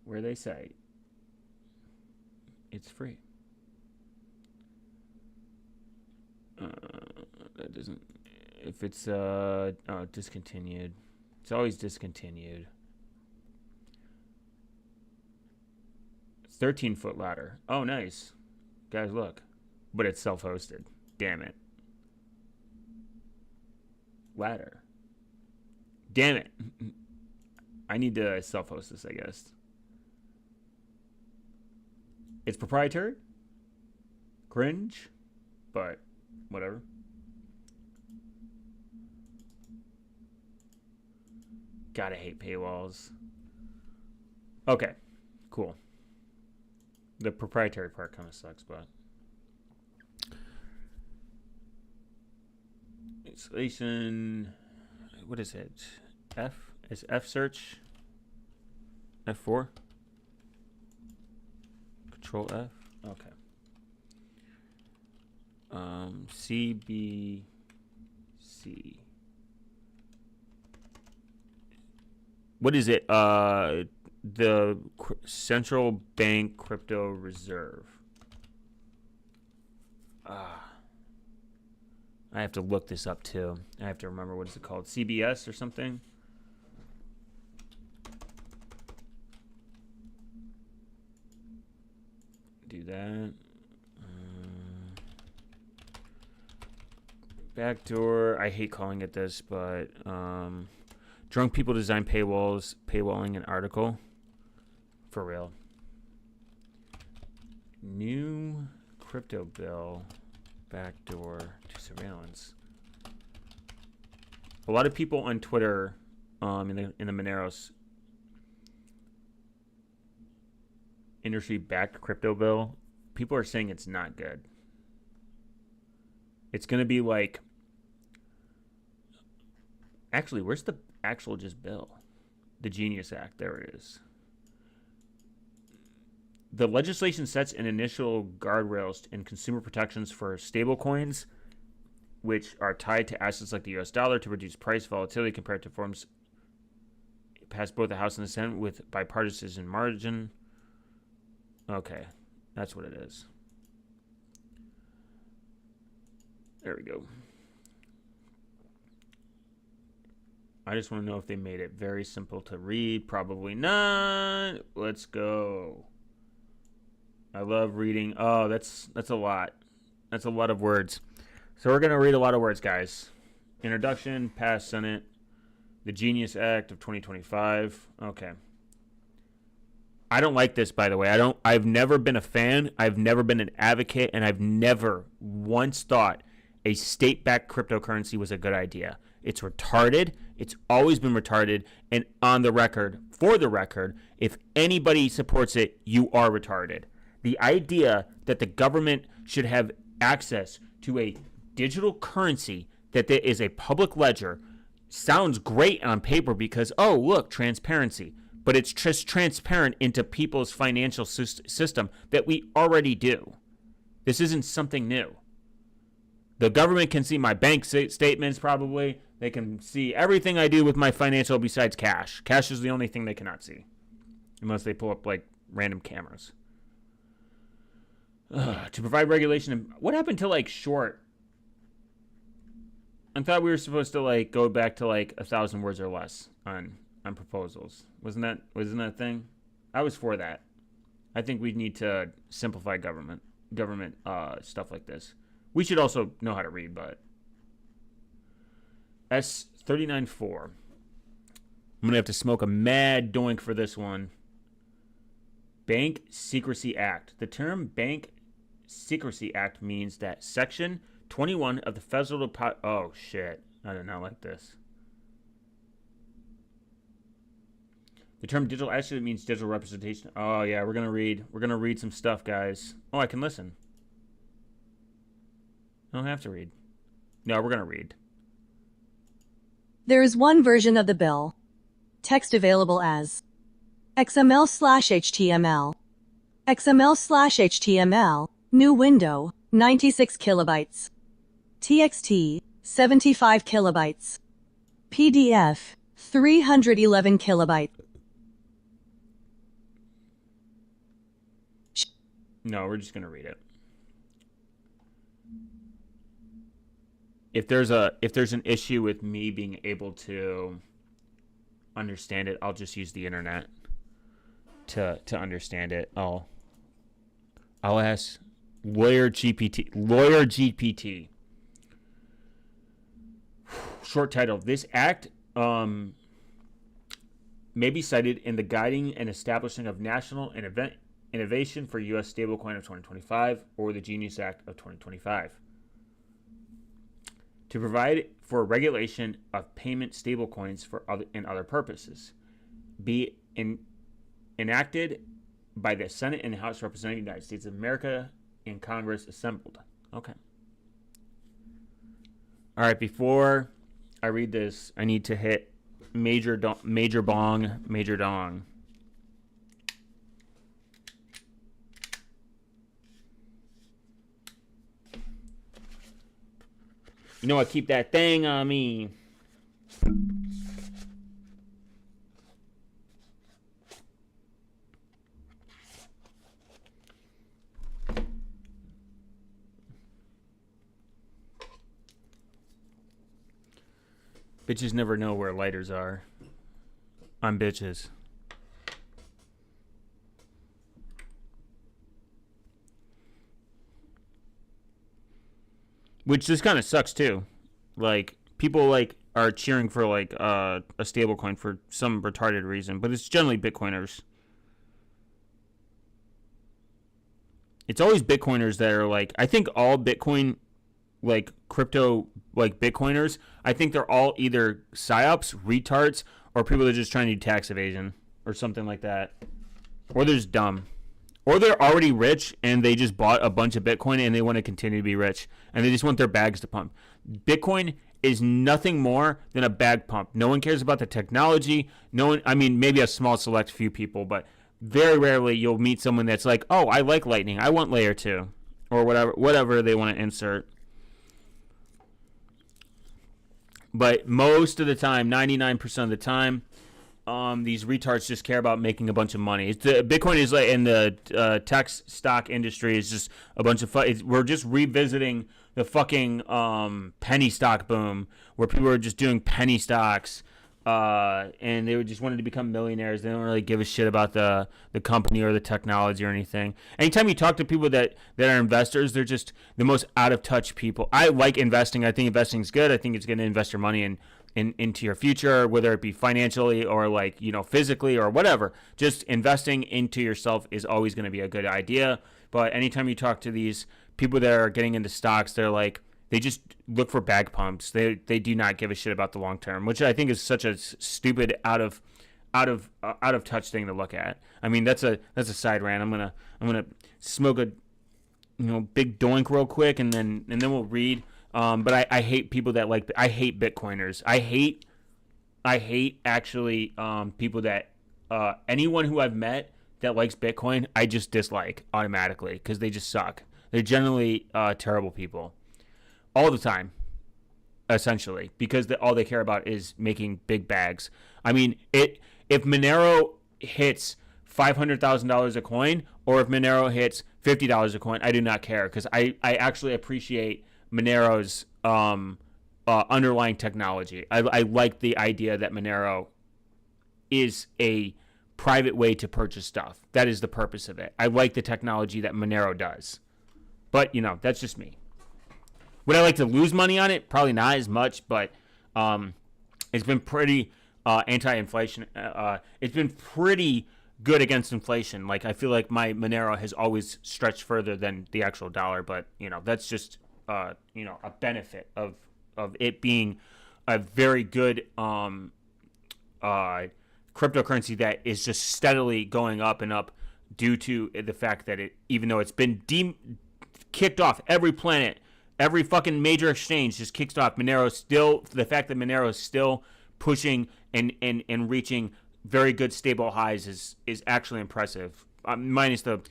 Where they say it's free. That doesn't. If it's discontinued. It's always discontinued. 13-foot ladder. Oh, nice. Guys, look. But it's self-hosted. Damn it. Ladder. Damn it. I need to self-host this, I guess. It's proprietary. Cringe. But whatever. Gotta hate paywalls. Okay. Cool. The proprietary part kind of sucks, but... Installation... What is it? F? Is F search? F4? Control F? Okay. CBC. What is it? The Central Bank Crypto Reserve. I have to look this up too. I have to remember what is it called? CBS or something? Do that. Backdoor. I hate calling it this, but drunk people design paywalls. Paywalling an article. For real. New crypto bill. Backdoor to surveillance. A lot of people on Twitter, in the Moneros industry-backed crypto bill, people are saying it's not good. It's going to be like... Actually, where's the actual just bill? The Genius Act. There it is. The legislation sets an initial guardrails and consumer protections for stablecoins, which are tied to assets like the U.S. dollar to reduce price volatility compared to forms passed both the House and the Senate with bipartisan margin. Okay, that's what it is. There we go. I just want to know if they made it very simple to read. Probably not. Let's go. I love reading. Oh, that's a lot. That's a lot of words. So we're going to read a lot of words, guys. Introduction, past Senate, the Genius Act of 2025. Okay. I don't like this, by the way. I've never been a fan. I've never been an advocate, and I've never once thought a state-backed cryptocurrency was a good idea. It's retarded. It's always been retarded. And on the record, for the record, if anybody supports it, you are retarded. The idea that the government should have access to a digital currency that there is a public ledger sounds great on paper because, oh, look, transparency. But it's just transparent into people's financial system that we already do. This isn't something new. The government can see my bank statements probably. They can see everything I do with my financial besides cash. Cash is the only thing they cannot see. Unless they pull up, like, random cameras. To provide regulation. What happened to, like, short? I thought we were supposed to, like, go back to, like, 1,000 words or less on proposals. Wasn't that a thing? I was for that. I think we need to simplify government stuff like this. We should also know how to read, but S39.4. I'm gonna have to smoke a mad doink for this one. Bank Secrecy Act. The term Bank Secrecy Act means that Section 21 of the Federal Oh shit! I did not like this. The term digital actually means digital representation. Oh yeah, we're gonna read some stuff, guys. Oh, I can listen. I don't have to read. No, we're gonna read. There is one version of the bill. Text available as XML/HTML. XML/HTML. New window. 96 kilobytes. TXT. 75 kilobytes. PDF. 311 kilobytes. No, we're just gonna read it. If there's an issue with me being able to understand it, I'll just use the internet to understand it. I'll I'll ask Lawyer GPT. Lawyer GPT. Short title. This act may be cited in the guiding and establishing of national and event innovation for U.S. stablecoin of 2025 or the Genius Act of 2025 to provide for regulation of payment stablecoins for other purposes. Be enacted by the Senate and House of Representatives of the United States of America and Congress assembled. Okay. All right, before I read this, I need to hit major bong, major dong. You know what? Keep that thing on me. Bitches never know where lighters are. I'm bitches. Which this kind of sucks too. Like, people like are cheering for like a stable coin for some retarded reason, but it's generally Bitcoiners. It's always Bitcoiners that are like, I think all Bitcoin, like crypto, like Bitcoiners, I think they're all either psyops, retards, or people that are just trying to do tax evasion or something like that. Or they're just dumb. Or they're already rich and they just bought a bunch of Bitcoin and they want to continue to be rich. And they just want their bags to pump. Bitcoin is nothing more than a bag pump. No one cares about the technology. No one, I mean, maybe a small select few people, but very rarely you'll meet someone that's like, oh, I like Lightning. I want layer 2. Or whatever they want to insert. But most of the time, 99% of the time, these retards just care about making a bunch of money. Bitcoin is like in the tech stock industry is just a bunch of fun. We're just revisiting the fucking penny stock boom, where people were just doing penny stocks, and they just wanted to become millionaires. They don't really give a shit about the company or the technology or anything. Anytime you talk to people that are investors, they're just the most out of touch people. I like investing. I think investing is good. I think it's going to invest your money into your future, whether it be financially or like, you know, physically or whatever. Just investing into yourself is always going to be a good idea. But anytime you talk to these people that are getting into stocks, they're like, they just look for bag pumps. They do not give a shit about the long term, which I think is such a stupid out of touch thing to look at. I mean, that's a side rant. I'm gonna smoke a big doink real quick, and then we'll read. But I hate people that like. I hate Bitcoiners. I hate actually people that anyone who I've met that likes Bitcoin, I just dislike automatically because they just suck. They're generally terrible people all the time, essentially, because all they care about is making big bags. I mean, if Monero hits $500,000 a coin, or if Monero hits $50 a coin, I do not care, because I actually appreciate Monero's underlying technology. I like the idea that Monero is a private way to purchase stuff. That is the purpose of it. I like the technology that Monero does. But, that's just me. Would I like to lose money on it? Probably not as much, but it's been pretty anti-inflation. It's been pretty good against inflation. Like, I feel like my Monero has always stretched further than the actual dollar, but, that's just, a benefit of it being a very good cryptocurrency that is just steadily going up and up due to the fact that even though it's been kicked off every planet, every fucking major exchange just kicks off, the fact that Monero is still pushing and reaching very good stable highs is actually impressive. Minus the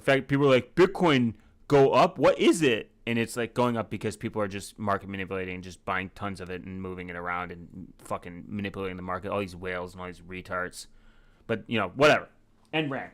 fact people are like, Bitcoin go up? What is it? And it's like going up because people are just market manipulating, just buying tons of it and moving it around and fucking manipulating the market. All these whales and all these retards. But, whatever. End rant.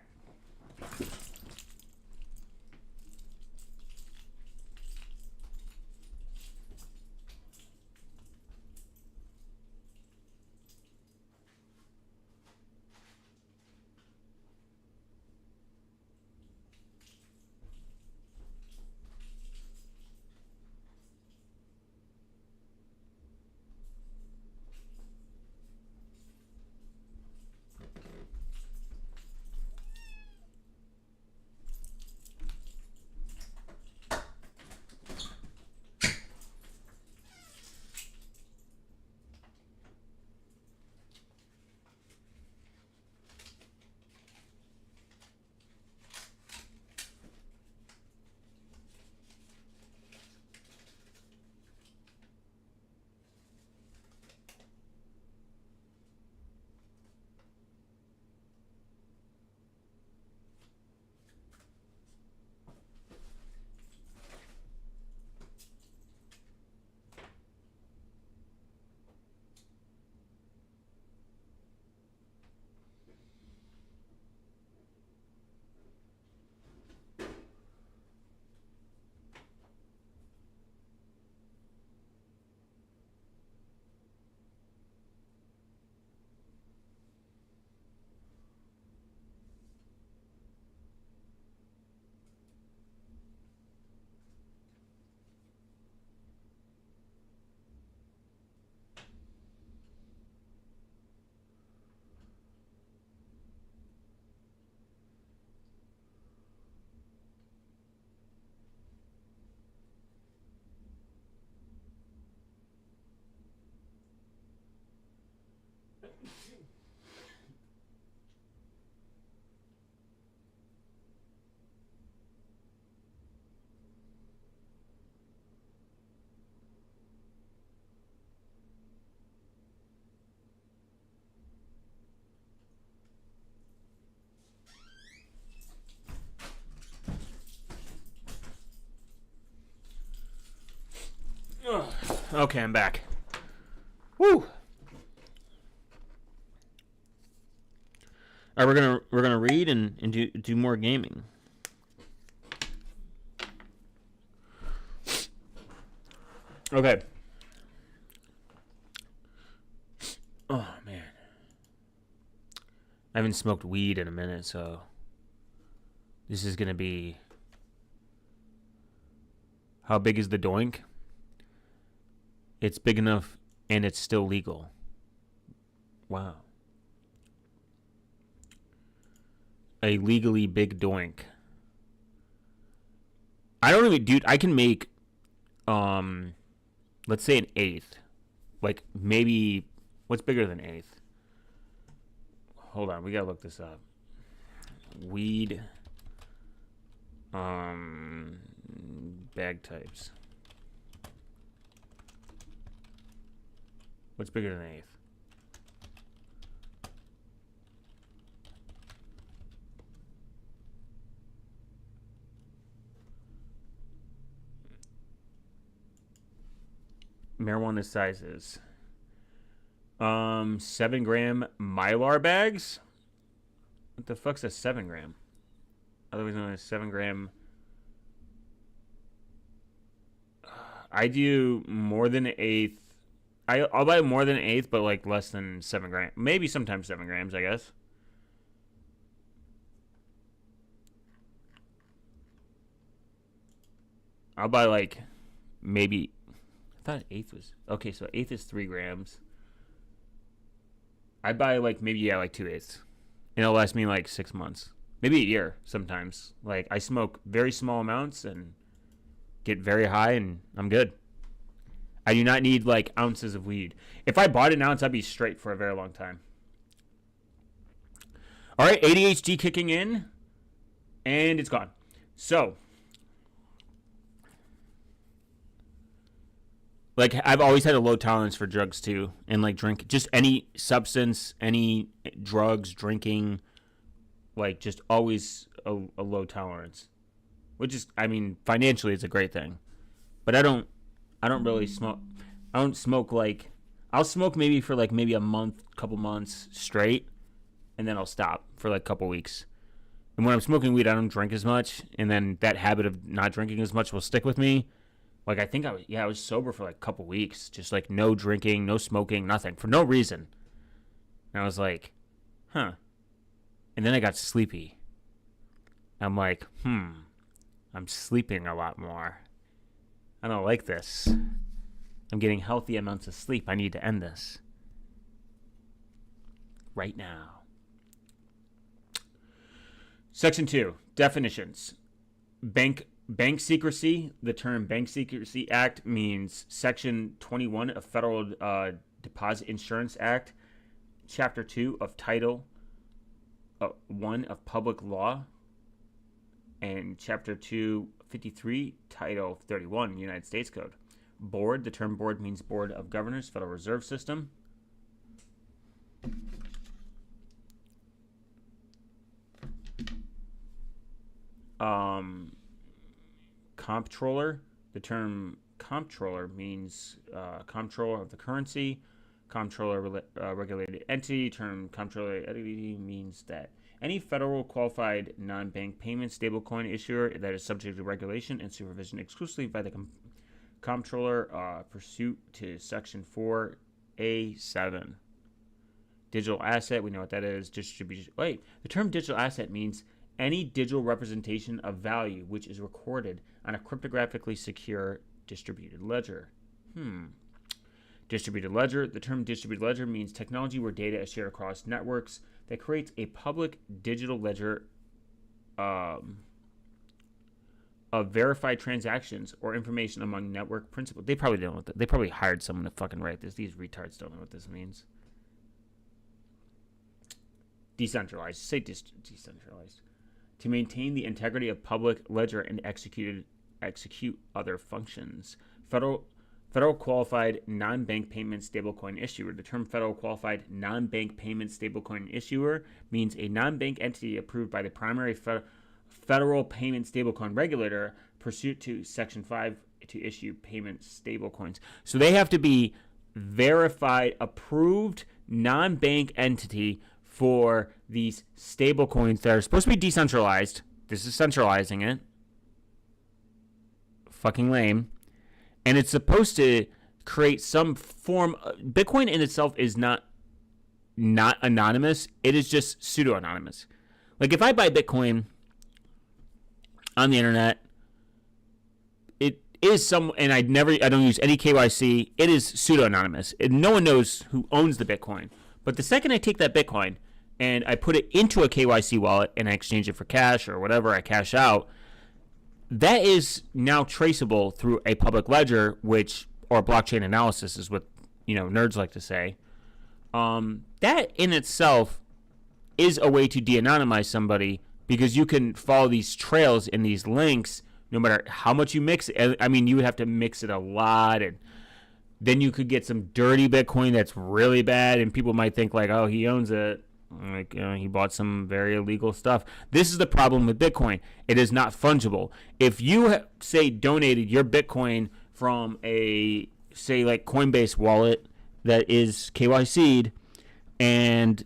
Okay, I'm back. Woo! All right, we're gonna read and do more gaming. Okay. Oh man, I haven't smoked weed in a minute, so this is gonna be. How big is the doink? It's big enough, and it's still legal. Wow. A legally big doink. I don't even, dude. I can make, let's say an eighth. Like maybe, what's bigger than eighth? Hold on, we gotta look this up. Weed, bag types. What's bigger than an eighth? Marijuana sizes. 7-gram mylar bags. What the fuck's a 7-gram? Otherwise known as 7-gram. I do more than an eighth. I'll buy more than an eighth, but like less than 7 grams. Maybe sometimes 7 grams, I guess. I'll buy like maybe. I thought an eighth was okay. So eighth is 3 grams. I buy like maybe like 2/8, and it'll last me like 6 months, maybe a year sometimes. Like I smoke very small amounts and get very high, and I'm good. I do not need like ounces of weed. If I bought an ounce, I'd be straight for a very long time. All right, ADHD kicking in, and it's gone. So, like, I've always had a low tolerance for drugs too, and like drink, just any substance, any drugs, drinking, like just always a low tolerance. Which is, I mean, financially, it's a great thing, but I don't really smoke. I don't smoke like, I'll smoke maybe for like maybe a month, couple months straight, and then I'll stop for like a couple weeks. And when I'm smoking weed, I don't drink as much, and then that habit of not drinking as much will stick with me. Like I think I was sober for like a couple weeks, just like no drinking, no smoking, nothing, for no reason. And I was like, huh. And then I got sleepy. I'm like, I'm sleeping a lot more. I don't like this. I'm getting healthy amounts of sleep. I need to end this right now. Section 2, definitions. Bank secrecy. The term Bank Secrecy Act means Section 21 of Federal Deposit Insurance Act, Chapter 2 of Title 1 of Public Law, and Chapter 253, Title 31, United States Code. Board. The term board means Board of Governors, Federal Reserve System. Comptroller. The term comptroller means comptroller of the currency. Comptroller regulated entity. Term comptroller entity means that any federal qualified non-bank payment stablecoin issuer that is subject to regulation and supervision exclusively by the comptroller pursuant to Section 4A7. Digital asset, we know what that is. Distribution. Wait, the term digital asset means any digital representation of value which is recorded on a cryptographically secure distributed ledger. Distributed ledger. The term distributed ledger means technology where data is shared across networks that creates a public digital ledger of verified transactions or information among network principals. They probably don't know what that. They probably hired someone to fucking write this. These retards don't know what this means. Decentralized. Say decentralized. To maintain the integrity of public ledger and execute other functions. Federal qualified non-bank payment stablecoin issuer. The term federal qualified non-bank payment stablecoin issuer means a non-bank entity approved by the primary federal payment stablecoin regulator pursuant to Section 5 to issue payment stablecoins. So they have to be verified, approved non-bank entity for these stablecoins that are supposed to be decentralized. This is centralizing it. Fucking lame. And it's supposed to create some form. Bitcoin in itself is not anonymous. It is just pseudo-anonymous. Like if I buy Bitcoin on the internet, it is and I don't use any KYC. It is pseudo-anonymous. No one knows who owns the Bitcoin. But the second I take that Bitcoin and I put it into a KYC wallet and I exchange it for cash or whatever, I cash out, that is now traceable through a public ledger, or blockchain analysis is what, nerds like to say. That in itself is a way to de-anonymize somebody, because you can follow these trails and these links no matter how much you mix it. I mean, you would have to mix it a lot, and then you could get some dirty Bitcoin that's really bad, and people might think like, oh, he owns it. Like, he bought some very illegal stuff. This is the problem with Bitcoin. It is not fungible. If you, say, donated your Bitcoin from a, say, like Coinbase wallet that is KYC'd, and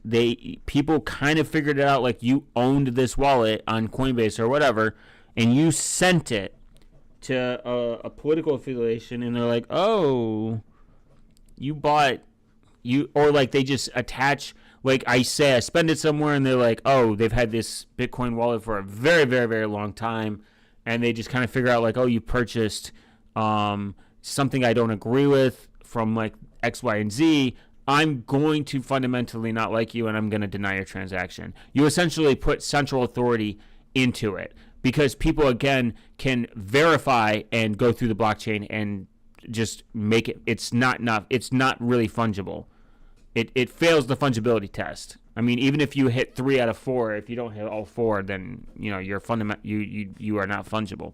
people kind of figured it out, like you owned this wallet on Coinbase or whatever, and you sent it to a political affiliation, and they're like, oh, or like they just attach, like I spend it somewhere, and they're like, oh, they've had this Bitcoin wallet for a very, very, very long time, and they just kind of figure out like, oh, you purchased something I don't agree with from like X, Y, and Z. I'm going to fundamentally not like you, and I'm going to deny your transaction. You essentially put central authority into it, because people, again, can verify and go through the blockchain and just make it. It's not really fungible. It fails the fungibility test. I mean, even if you hit 3 out of 4, if you don't hit all 4, then you are not fungible.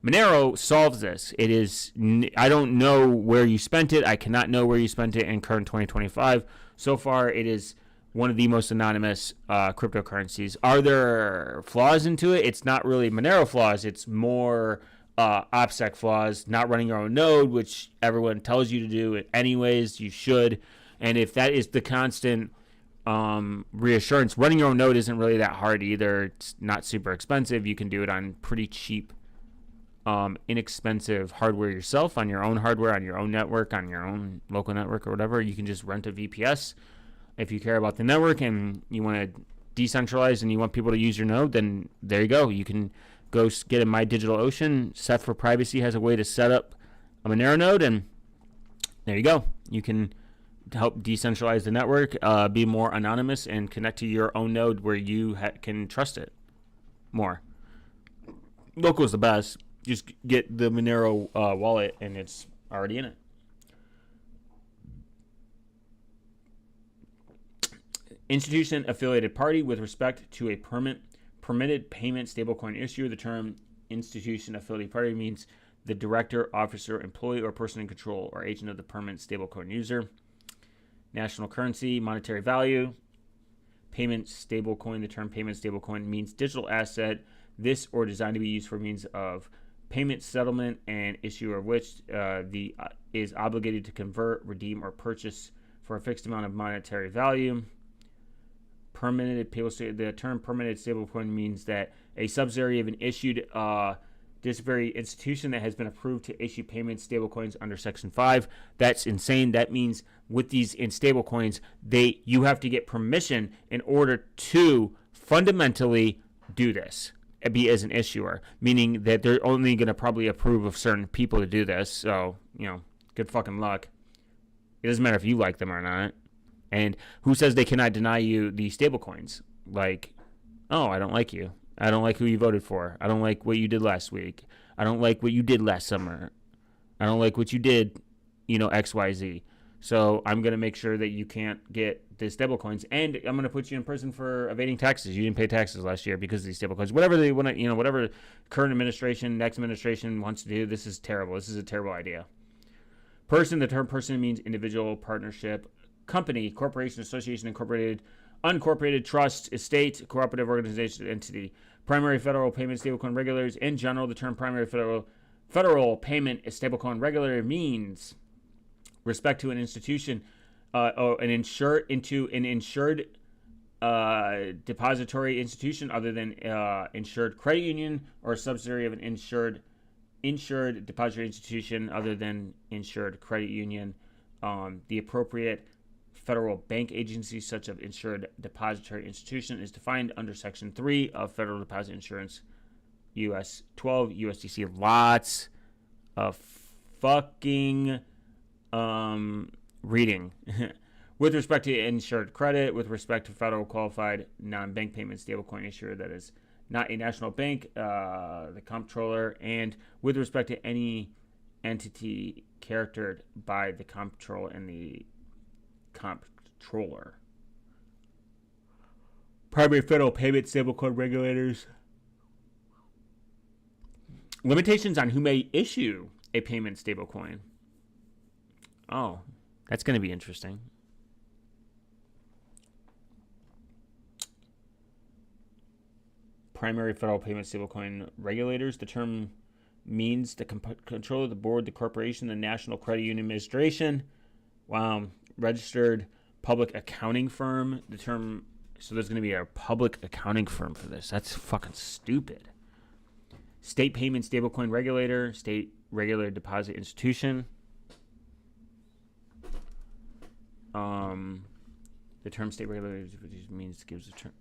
Monero solves this. It is, I don't know where you spent it. I cannot know where you spent it in current 2025. So far, it is one of the most anonymous cryptocurrencies. Are there flaws into it? It's not really Monero flaws. It's more OPSEC flaws, not running your own node, which everyone tells you to do. Anyways, you should. And if that is the constant reassurance, running your own node isn't really that hard either. It's not super expensive. You can do it on pretty cheap, inexpensive hardware yourself, on your own hardware, on your own network, on your own local network or whatever. You can just rent a VPS. If you care about the network and you want to decentralize and you want people to use your node, then there you go. You can go get a My DigitalOcean. Set for Privacy has a way to set up a Monero node, and there you go. You can help decentralize the network, be more anonymous, and connect to your own node where you can trust it more. Local is the best. Just get the Monero wallet, and it's already in it. Institution affiliated party with respect to a permitted payment stablecoin issuer. The term institution affiliated party means the director, officer, employee, or person in control or agent of the permanent stablecoin user. National currency, monetary value. Payment stablecoin. The term payment stablecoin means digital asset, this or designed to be used for means of payment settlement and issuer of which is obligated to convert, redeem, or purchase for a fixed amount of monetary value. The term permanent stablecoin means that a subsidiary of an issued this very institution that has been approved to issue payment stablecoins under Section 5. That's insane. That means with these in stablecoins, you have to get permission in order to fundamentally do this, be as an issuer, meaning that they're only going to probably approve of certain people to do this. So, good fucking luck. It doesn't matter if you like them or not. And who says they cannot deny you the stablecoins? Like, oh, I don't like you. I don't like who you voted for. I don't like what you did last week. I don't like what you did last summer. I don't like what you did, XYZ. So I'm going to make sure that you can't get the stablecoins, and I'm going to put you in prison for evading taxes. You didn't pay taxes last year because of these stablecoins. Whatever they want to, whatever current administration, next administration wants to do, this is terrible. This is a terrible idea. Person, the term person means individual, partnership, company, corporation, association, incorporated, uncorporated, trust, estate, cooperative organization, entity. Primary federal payment stablecoin regulators. In general, the term primary federal Federal payment stablecoin regulator means respect to an institution or an insured depository institution other than insured credit union or a subsidiary of an insured depository institution other than insured credit union. The appropriate federal bank agency, such as insured depository institution, is defined under Section 3 of Federal Deposit Insurance, US 12 USDC. Lots of fucking reading. With respect to insured credit, with respect to federal qualified non-bank payment stablecoin issuer that is not a national bank, the comptroller, and with respect to any entity charactered by the comptroller and the comptroller. Primary federal payment stablecoin regulators. Limitations on who may issue a payment stablecoin. Oh, that's going to be interesting. Primary federal payment stablecoin regulators. The term means the control of the board, the corporation, the National Credit Union Administration. Wow. Registered public accounting firm. The term, so there's going to be a public accounting firm for this. That's fucking stupid. State payment stablecoin regulator, state regular deposit institution. The term state regulator means gives the term.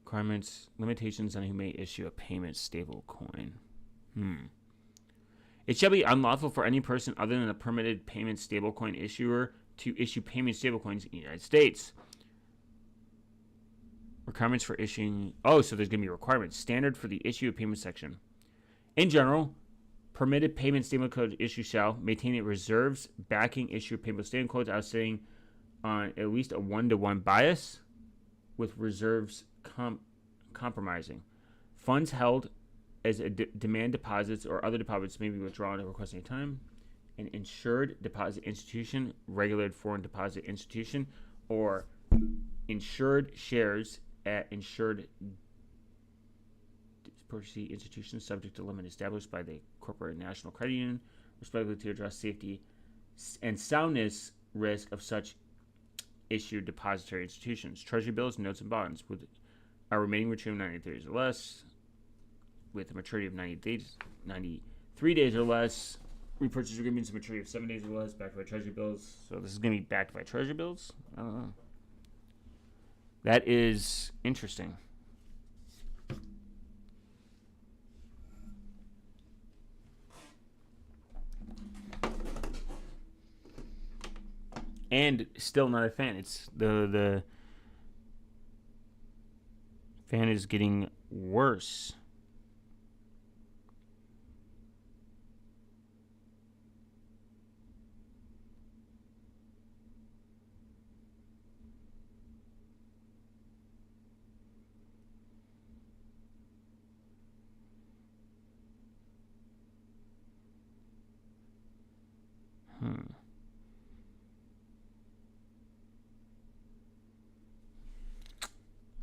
Requirements, limitations on who may issue a payment stablecoin. It shall be unlawful for any person other than a permitted payment stablecoin issuer to issue payment stablecoins in the United States. Requirements for issuing. Oh, so there's going to be requirements. Standard for the issue of payment section. In general, permitted payment stablecoin issue shall maintain a reserves backing issue of payment stablecoins outstanding on at least a 1-to-1 bias with reserves compromising. Funds held as demand deposits or other deposits may be withdrawn at request any time. An insured deposit institution, regulated foreign deposit institution, or insured shares at insured purchasing institutions subject to limit established by the corporate national credit union, respectively, to address safety and soundness risk of such issued depository institutions. Treasury bills, notes, and bonds with a remaining maturity of 90 days or less, with a maturity of 93 days or less. Repurchase agreements, a maturity of 7 days or less, backed by treasury bills. So this is going to be backed by treasury bills? I don't know. That is interesting. And still not a fan. It's the fan is getting worse.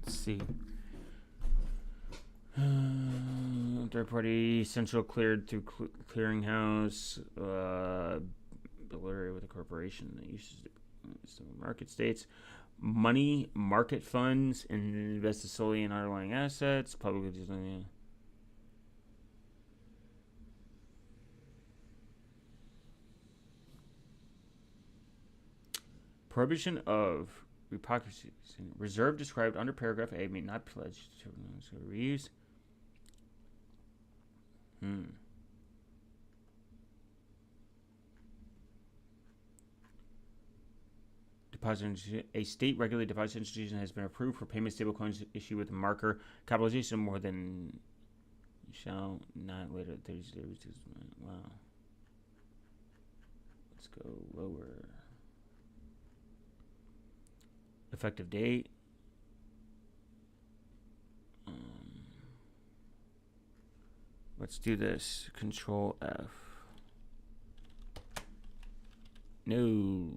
Let's see. Third party central cleared through clearinghouse. Area with a corporation that uses some market states. Money market funds and invested solely in underlying assets. Publicly designed. Prohibition of hypocrisy. Reserve described under paragraph A may not pledge to reuse. A state regulated deposit institution has been approved for payment stablecoins issued with a marker capitalization more than shall not later 30 days. Wow. Let's go lower. Effective date. Let's do this. Control F. No.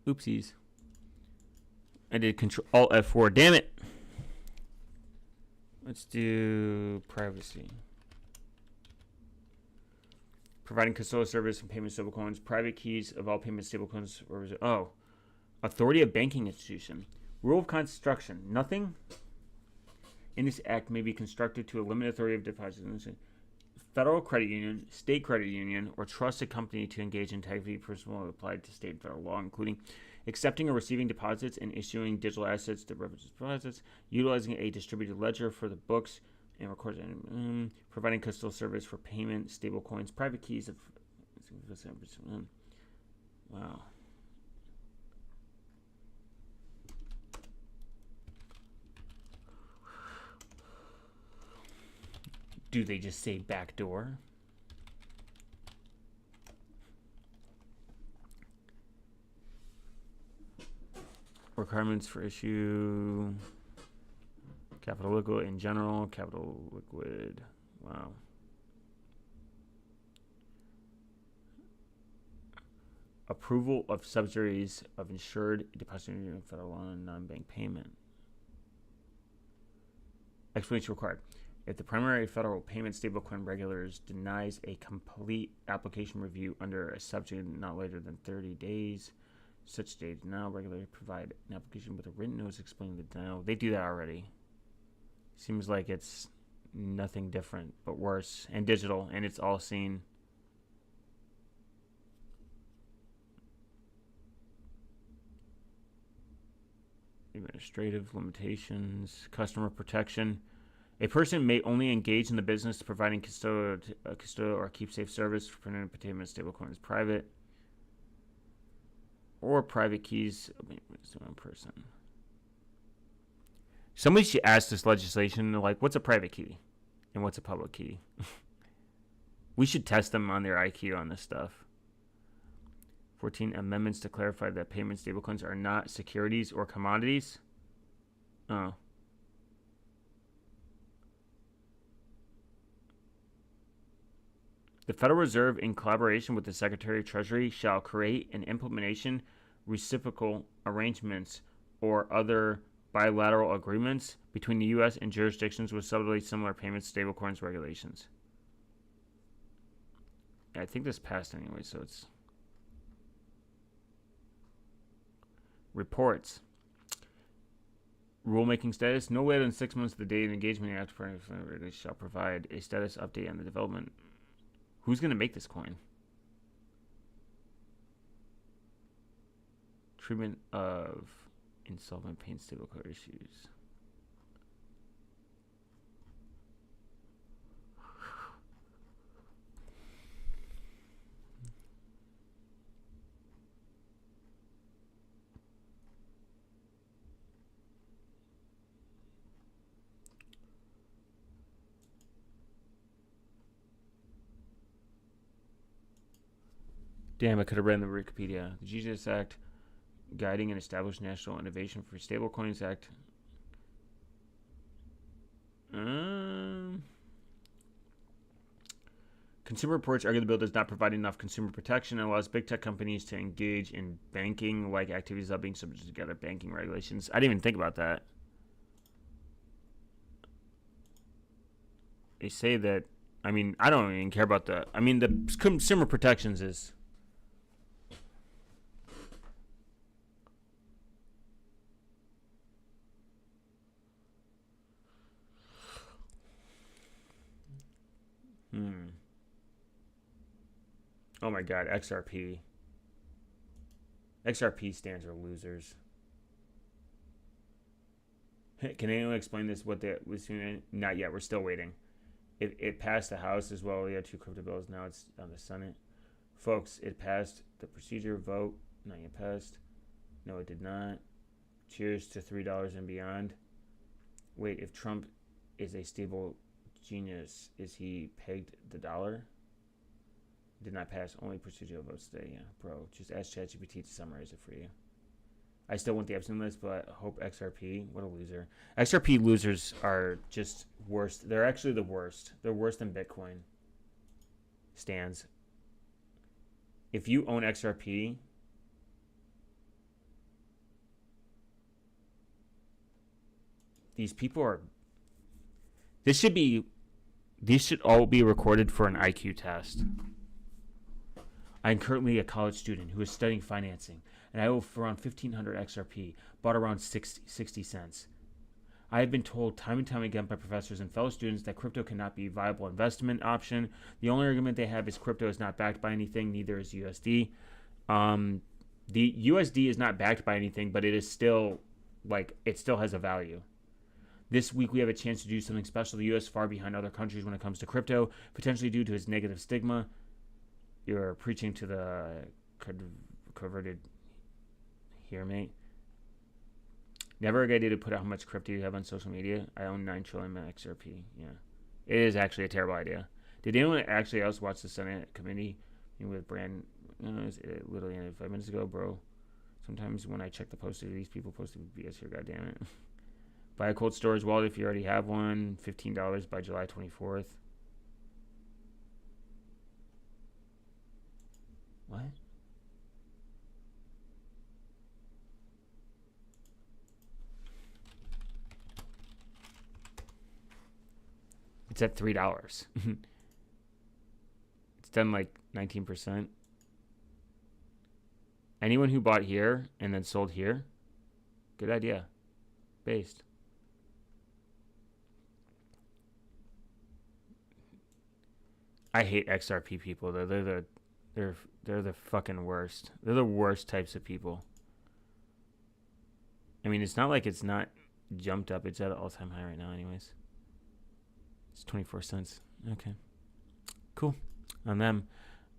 Oopsies. I did Control Alt F4. Damn it. Let's do privacy. Providing custodial service and payment stablecoins. Private keys of all payment stablecoins. Oh. Authority of banking institution. Rule of construction. Nothing in this act may be constructed to limit authority of deposits. Federal credit union, state credit union, or trusted company to engage in tax principles applied to state and federal law, including accepting or receiving deposits and issuing digital assets, derivatives deposits, utilizing a distributed ledger for the books and recording, providing custodial service for payment, stablecoins, private keys of. Wow. Do they just say backdoor? Requirements for issue. Capital liquid in general. Capital liquid. Wow. Approval of subsidiaries of insured depository in federal law and non-bank payment. Explanation required. If the primary federal payment stablecoin regulators denies a complete application review under a subject not later than 30 days, such date now regulators provide an application with a written notice explaining the denial. They do that already. Seems like it's nothing different, but worse and digital, and it's all seen. Administrative limitations, customer protection. A person may only engage in the business of providing custodial or keep-safe service for printed payment stablecoins private or private keys of one person. Somebody should ask this legislation, like, what's a private key and what's a public key? We should test them on their IQ on this stuff. 14 amendments to clarify that payment stablecoins are not securities or commodities. Oh. The Federal Reserve, in collaboration with the Secretary of Treasury, shall create an implementation reciprocal arrangements or other bilateral agreements between the U.S. and jurisdictions with subtly similar payment stablecoins regulations. I think this passed anyway, so it's... Reports. Rulemaking status. No later than 6 months of the date of engagement after they shall provide a status update on the development. Who's going to make this coin? Treatment of insolvent payment stablecoin issues. Damn, I could have read in the Wikipedia. The GGS Act, Guiding and Established National Innovation for Stablecoins Act. Consumer Reports argue the bill does not provide enough consumer protection and allows big tech companies to engage in banking-like activities without being subject to together banking regulations. I didn't even think about that. They say that, I mean, I don't even care about the, I mean, the consumer protections is... Oh my god, XRP. XRP stands are losers. Can anyone explain this? What the was doing? Not yet. We're still waiting. It passed the House as well. We had 2 crypto bills. Now it's on the Senate. Folks, it passed the procedure vote. Not yet passed. No, it did not. Cheers to $3 and beyond. Wait, if Trump is a stable genius is he pegged the dollar? Did not pass. Only procedural votes today. Yeah, bro. Just ask ChatGPT to summarize it for you. I still want the Epson list, but hope XRP. What a loser. XRP losers are just worst. They're actually the worst. They're worse than Bitcoin stands. If you own XRP, these people are. These should all be recorded for an IQ test. I'm currently a college student who is studying financing, and I owe for around 1,500 XRP, bought around 60 cents. I have been told time and time again by professors and fellow students that crypto cannot be a viable investment option. The only argument they have is crypto is not backed by anything, neither is USD. The USD is not backed by anything, but it is still, it still has a value. This week, we have a chance to do something special. The U.S. far behind other countries when it comes to crypto, potentially due to its negative stigma. You're preaching to the converted here, mate. Never a good idea to put out how much crypto you have on social media. I own 9 trillion XRP. Yeah. It is actually a terrible idea. Did anyone actually else watch the Senate committee with Brand? It literally ended 5 minutes ago, bro. Sometimes when I check the post, these people posting BS here, goddammit. Buy a cold storage wallet if you already have one. $15 by July 24th. What? It's at $3. It's done like 19%. Anyone who bought here and then sold here, good idea. Based. I hate XRP people though. They're the fucking worst. They're the worst types of people. I mean, it's not like it's not jumped up. It's at an all-time high right now anyways. It's 24 cents. Okay. Cool. On them.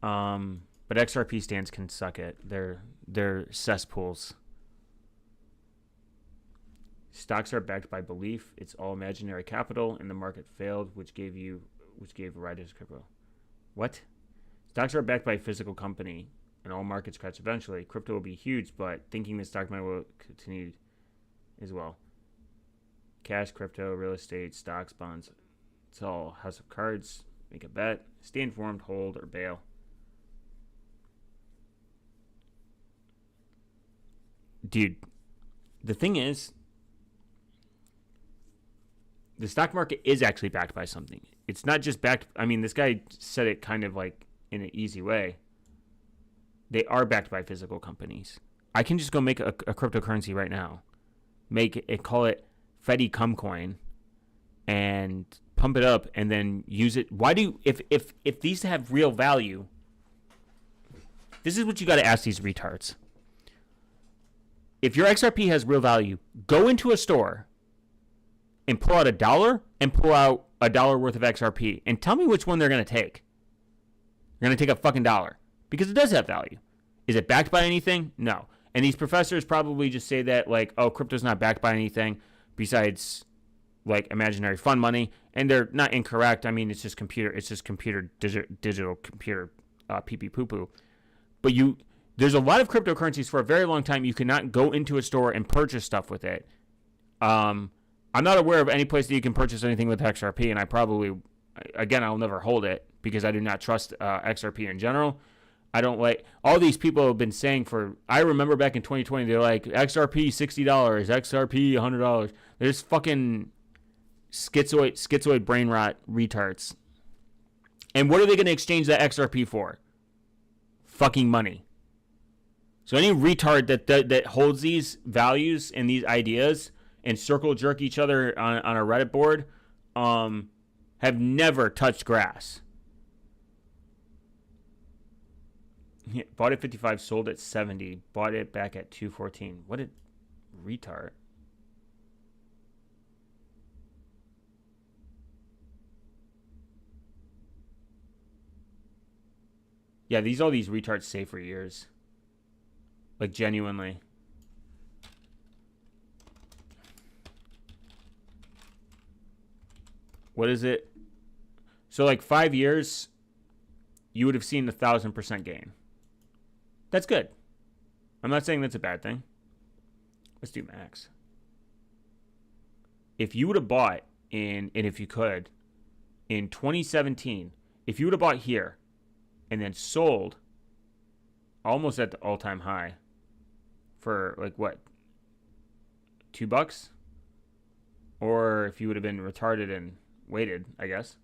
But XRP stands can suck it. They're cesspools. Stocks are backed by belief. It's all imaginary capital, and the market failed, which gave riders to crypto. What? Stocks are backed by a physical company, and all markets crash eventually. Crypto will be huge, but thinking the stock market will continue as well. Cash, crypto, real estate, stocks, bonds. It's all house of cards. Make a bet. Stay informed, hold, or bail. Dude, the thing is, the stock market is actually backed by something. It's not just backed. I mean, this guy said it kind of like in an easy way. They are backed by physical companies. I can just go make a cryptocurrency right now. Make it, call it Fetty Cumcoin, and pump it up and then use it. Why do, if these have real value, this is what you got to ask these retards. If your XRP has real value, go into a store and pull out $1 and pull out $1 worth of XRP and tell me which one they're going to take. They're going to take a fucking dollar because it does have value. Is it backed by anything? No. And these professors probably just say that like, oh, crypto's not backed by anything besides like imaginary fund money, and they're not incorrect. I mean, it's just digital computer pee pee poo poo. But there's a lot of cryptocurrencies for a very long time. You cannot go into a store and purchase stuff with it. I'm not aware of any place that you can purchase anything with XRP, and I probably, again, I'll never hold it because I do not trust XRP in general. I don't like, all these people have been saying I remember back in 2020, they're like, XRP $60, XRP $100. They're just fucking schizoid brain rot retards. And what are they going to exchange that XRP for? Fucking money. So any retard that holds these values and these ideas and circle jerk each other on a Reddit board have never touched grass. Bought at 55, sold at 70, bought it back at 214. What a retard. Yeah, all these retards say for years. Like, genuinely. What is it? So like 5 years, you would have seen 1,000% gain. That's good. I'm not saying that's a bad thing. Let's do max. If you would have bought and if you could, in 2017, if you would have bought here and then sold almost at the all-time high for like what, $2? Or if you would have been retarded and waited, I guess,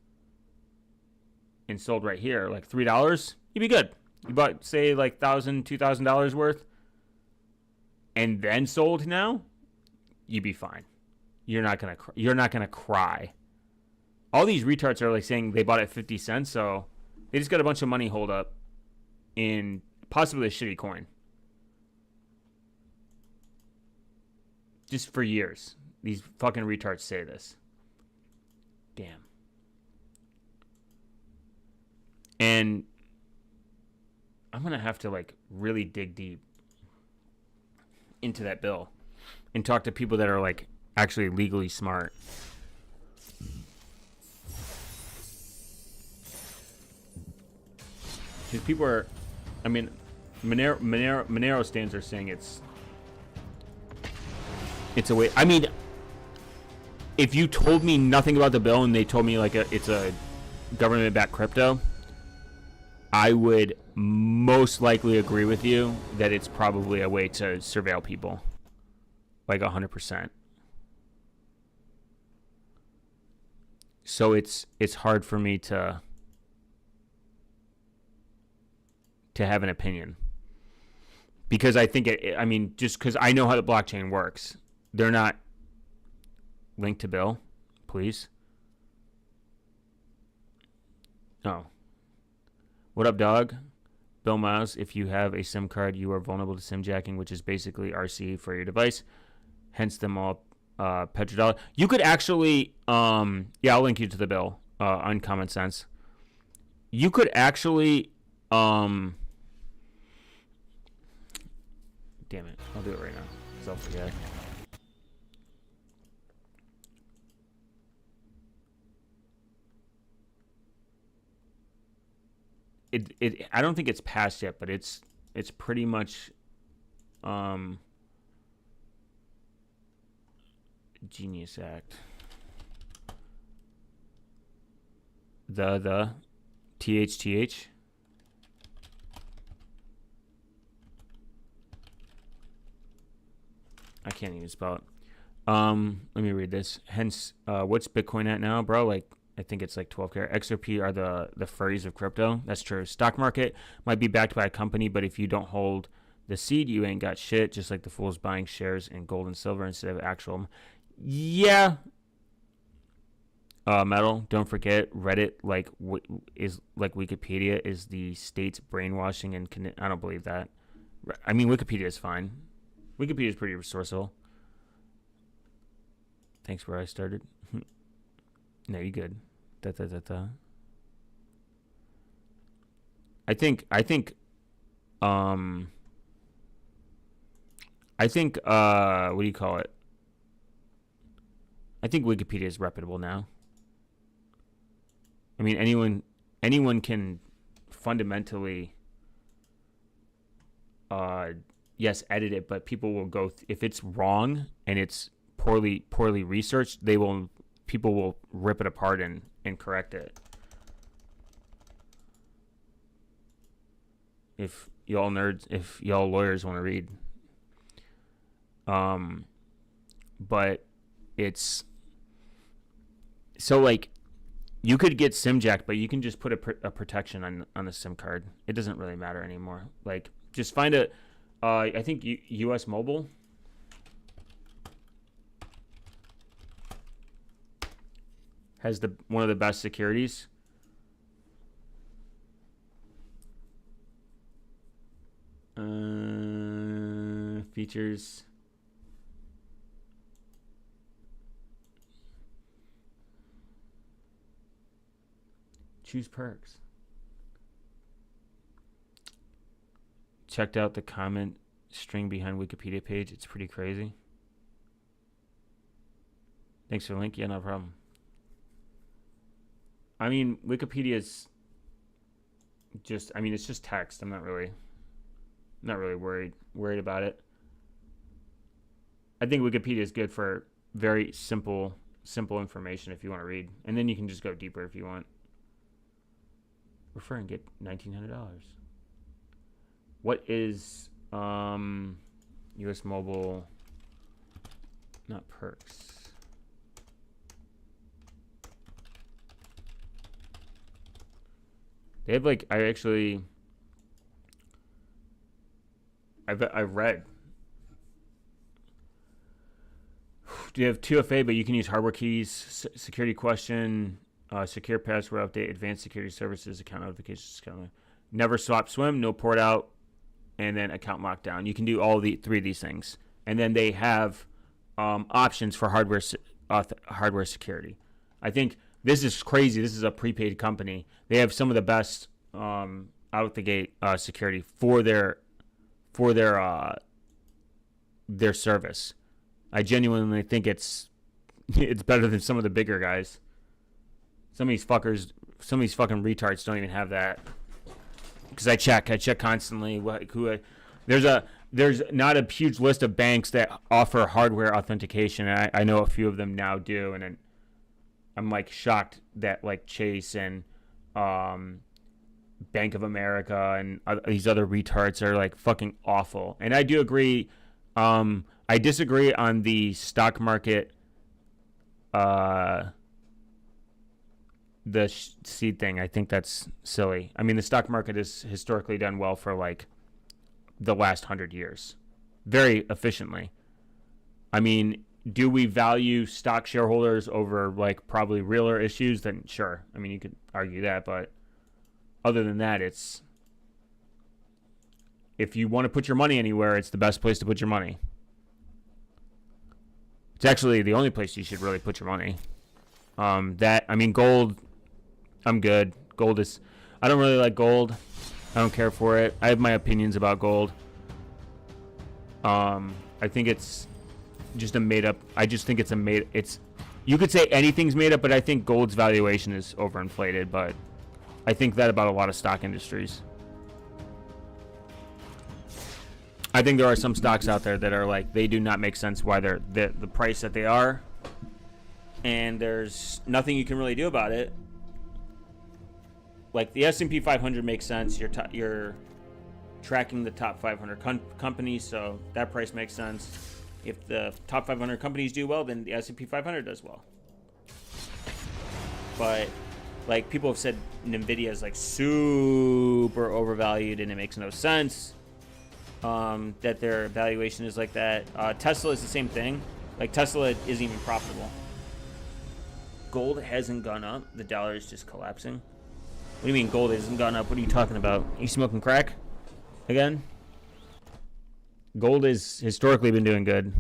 and sold right here, like $3, you'd be good. You bought, say, like $1,000, $2,000 worth, and then sold now, you'd be fine. You're not gonna cry. All these retards are like saying they bought it at 50 cents, so they just got a bunch of money hold up in possibly a shitty coin. Just for years. These fucking retards say this. Damn. And I'm going to have to like really dig deep into that bill and talk to people that are like actually legally smart. Because people are, I mean, Monero stands are saying it's a way. I mean, if you told me nothing about the bill and they told me like it's a government-backed crypto, I would most likely agree with you that it's probably a way to surveil people, like 100%. So it's hard for me to have an opinion, because I think I mean, just because I know how the blockchain works, they're not linked to Bill, please. Oh. What up, dog? Bill Miles, if you have a SIM card, you are vulnerable to SIM jacking, which is basically RC for your device. Hence them all petrodollar. You could actually, yeah, I'll link you to the bill on Common Sense. You could actually, damn it, I'll do it right now, because I'll forget. I don't think it's passed yet, but it's pretty much Genius Act. The THTH. I can't even spell it. Let me read this. Hence, what's Bitcoin at now, bro? Like, I think it's like 12K. XRP are the furries of crypto. That's true. Stock market might be backed by a company, but if you don't hold the seed, you ain't got shit. Just like the fools buying shares in gold and silver instead of actual. Yeah. Metal. Don't forget Reddit. Like is like Wikipedia is the state's brainwashing, and I don't believe that. I mean, Wikipedia is fine. Wikipedia is pretty resourceful. Thanks where I started. No, you good. I think what do you call it? I think Wikipedia is reputable now. I mean, anyone can fundamentally yes, edit it, but people will go if it's wrong and it's poorly researched, people will rip it apart and correct it. If y'all lawyers want to read. But it's so like you could get SIM jacked, but you can just put a protection on the SIM card. It doesn't really matter anymore. Like just find a I think US Mobile has one of the best securities. Features. Choose perks. Checked out the comment string behind Wikipedia page. It's pretty crazy. Thanks for the link. Yeah, no problem. I mean, Wikipedia's just, I mean, it's just text. I'm not really worried about it. I think Wikipedia is good for very simple information if you want to read, and then you can just go deeper if you want. Refer and get $1,900. What is U.S. Mobile? Not perks. They have like I read. Do you have 2FA, but you can use hardware keys, security question, secure password update, advanced security services, account notifications, never swap swim, no port out, and then account lockdown. You can do all the 3 of these things. And then they have options for hardware security. I think this is crazy. This is a prepaid company. They have some of the best out the gate security for their service. I genuinely think it's better than some of the bigger guys. Some of these fucking retards don't even have that. Because I check constantly. There's not a huge list of banks that offer hardware authentication. And I know a few of them now do, and I'm like shocked that like Chase and Bank of America and these other retards are like fucking awful. And I do agree. I disagree on the stock market, the seed thing. I think that's silly. I mean, the stock market has historically done well for like the last 100 years, very efficiently. I mean, do we value stock shareholders over like probably realer issues? Then sure. I mean, you could argue that, but other than that, it's if you want to put your money anywhere, it's the best place to put your money. It's actually the only place you should really put your money. Gold, I'm good. Gold is, I don't really like gold. I don't care for it. I have my opinions about gold. I think it's just a made up. I just think it's you could say anything's made up, but I think gold's valuation is overinflated. But I think that about a lot of stock industries. I think there are some stocks out there that are like, they do not make sense why they're the price that they are, and there's nothing you can really do about it. Like the S&P 500 makes sense. You're tracking the top 500 companies, so that price makes sense. If the top 500 companies do well, then the S&P 500 does well. But like people have said, Nvidia is like super overvalued, and it makes no sense. That their valuation is like that. Tesla is the same thing. Like Tesla isn't even profitable. Gold hasn't gone up. The dollar is just collapsing. What do you mean gold hasn't gone up? What are you talking about? Are you smoking crack again? Gold has historically been doing good.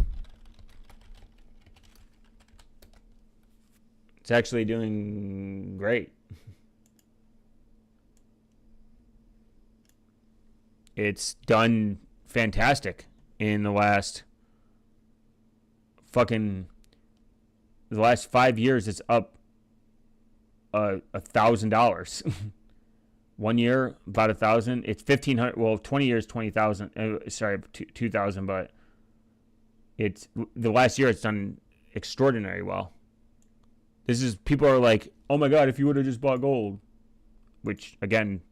It's actually doing great. It's done fantastic in the last 5 years. It's up $1,000. 1 year about 1,000. It's 1,500. Well, 20 years 20,000. 2,000. But it's the last year it's done extraordinary well. This is people are like, oh my god, if you would have just bought gold, which again,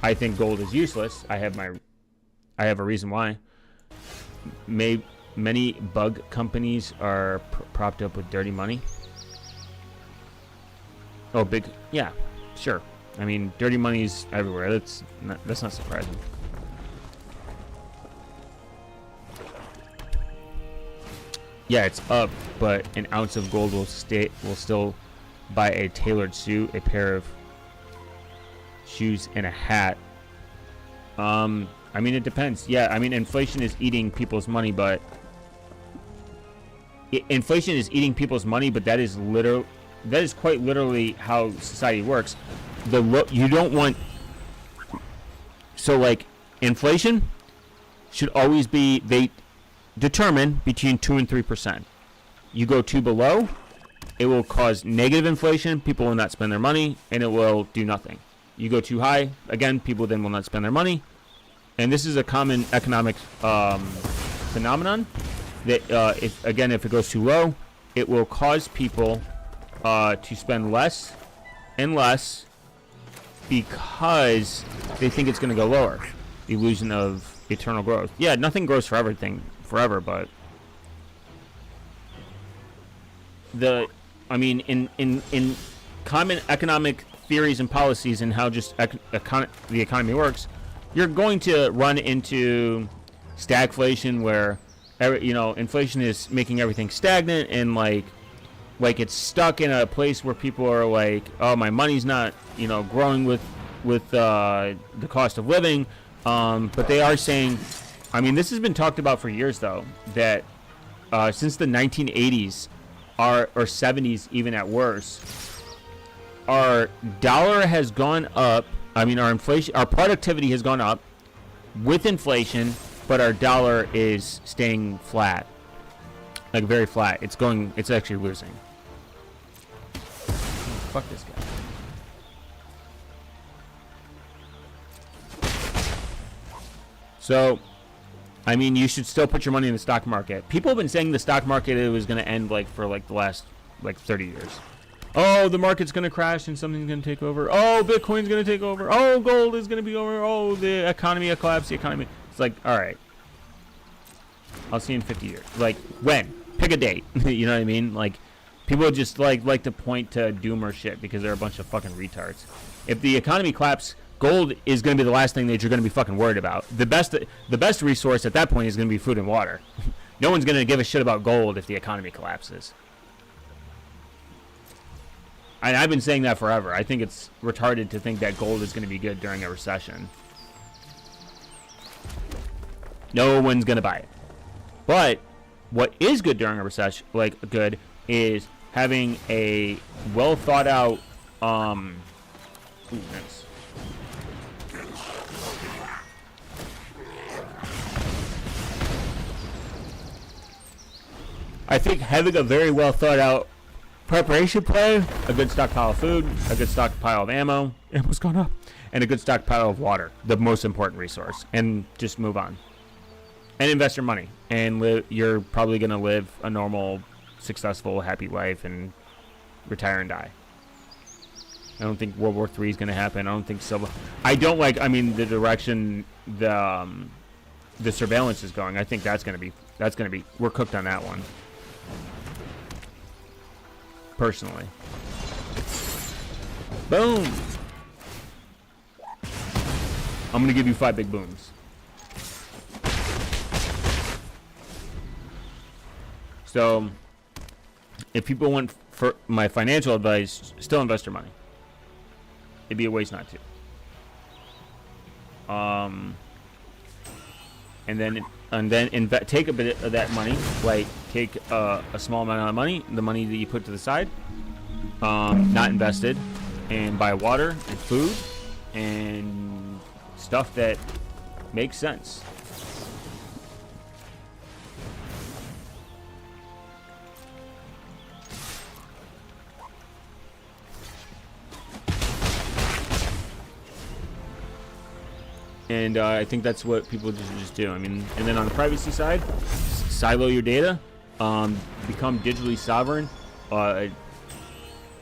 I think gold is useless. I have a reason why. Many bug companies are propped up with dirty money. Oh, big, yeah, sure. I mean, dirty money's everywhere. That's not surprising. Yeah, it's up, but an ounce of gold will still buy a tailored suit, a pair of shoes, and a hat. I mean, it depends. Yeah, I mean, inflation is eating people's money, but inflation is eating people's money, but that is quite literally how society works. You don't want, so like inflation should always be, they determine between 2 and 3%. You go 2 below, it will cause negative inflation. People will not spend their money, and it will do nothing. You go too high, again, people then will not spend their money. And this is a common economic phenomenon that, if it goes too low, it will cause people to spend less and less because they think it's going to go lower. The illusion of eternal growth. Yeah, nothing grows for everything forever, but in common economic theories and policies and how just the economy works, you're going to run into stagflation where inflation is making everything stagnant and like it's stuck in a place where people are like, oh, my money's not growing with the cost of living, but they are saying, this has been talked about for years though, that since the 1980s or 70s even at worst, our dollar has gone up. Our productivity has gone up with inflation, but our dollar is staying flat, like very flat. It's actually losing. Fuck this guy. So, you should still put your money in the stock market. People have been saying the stock market was going to end for the last 30 years. Oh, the market's going to crash and something's going to take over. Oh, Bitcoin's going to take over. Oh, gold is going to be over. Oh, the economy will collapse. The economy. It's like, all right. I'll see you in 50 years. Like, when? Pick a date. You know what I mean? Like, people just like to point to doom or shit because they're a bunch of fucking retards. If the economy collapses, gold is going to be the last thing that you're going to be fucking worried about. The best resource at that point is going to be food and water. No one's going to give a shit about gold if the economy collapses. I've been saying that forever. I think it's retarded to think that gold is going to be good during a recession. No one's going to buy it. But what is good during a recession, is having a well thought out nice. I think having a very well thought out preparation plan, a good stockpile of food, a good stockpile of ammo's gone up, and a good stockpile of water, the most important resource, and just move on. And invest your money, and you're probably going to live a normal, successful, happy life and retire and die. I don't think World War III is going to happen. I don't think so. I don't like, the direction the surveillance is going. I think that's going to be, we're cooked on that one. Personally. Boom. I'm going to give you 5 big booms. So, if people want for my financial advice, still invest your money. It'd be a waste not to. And then take a bit of that money, take a small amount of money, the money that you put to the side, not invested, and buy water and food and stuff that makes sense. And I think that's what people just do. And then on the privacy side, silo your data, become digitally sovereign,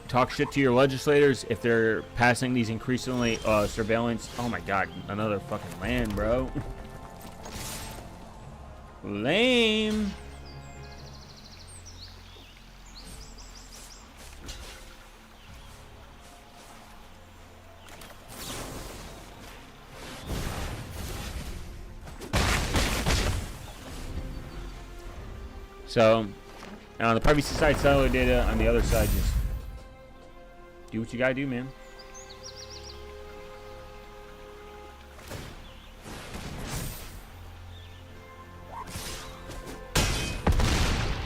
talk shit to your legislators if they're passing these increasingly surveillance. Oh my god, another fucking land, bro. Lame. So, on the privacy side, silo data. On the other side, just do what you gotta do, man.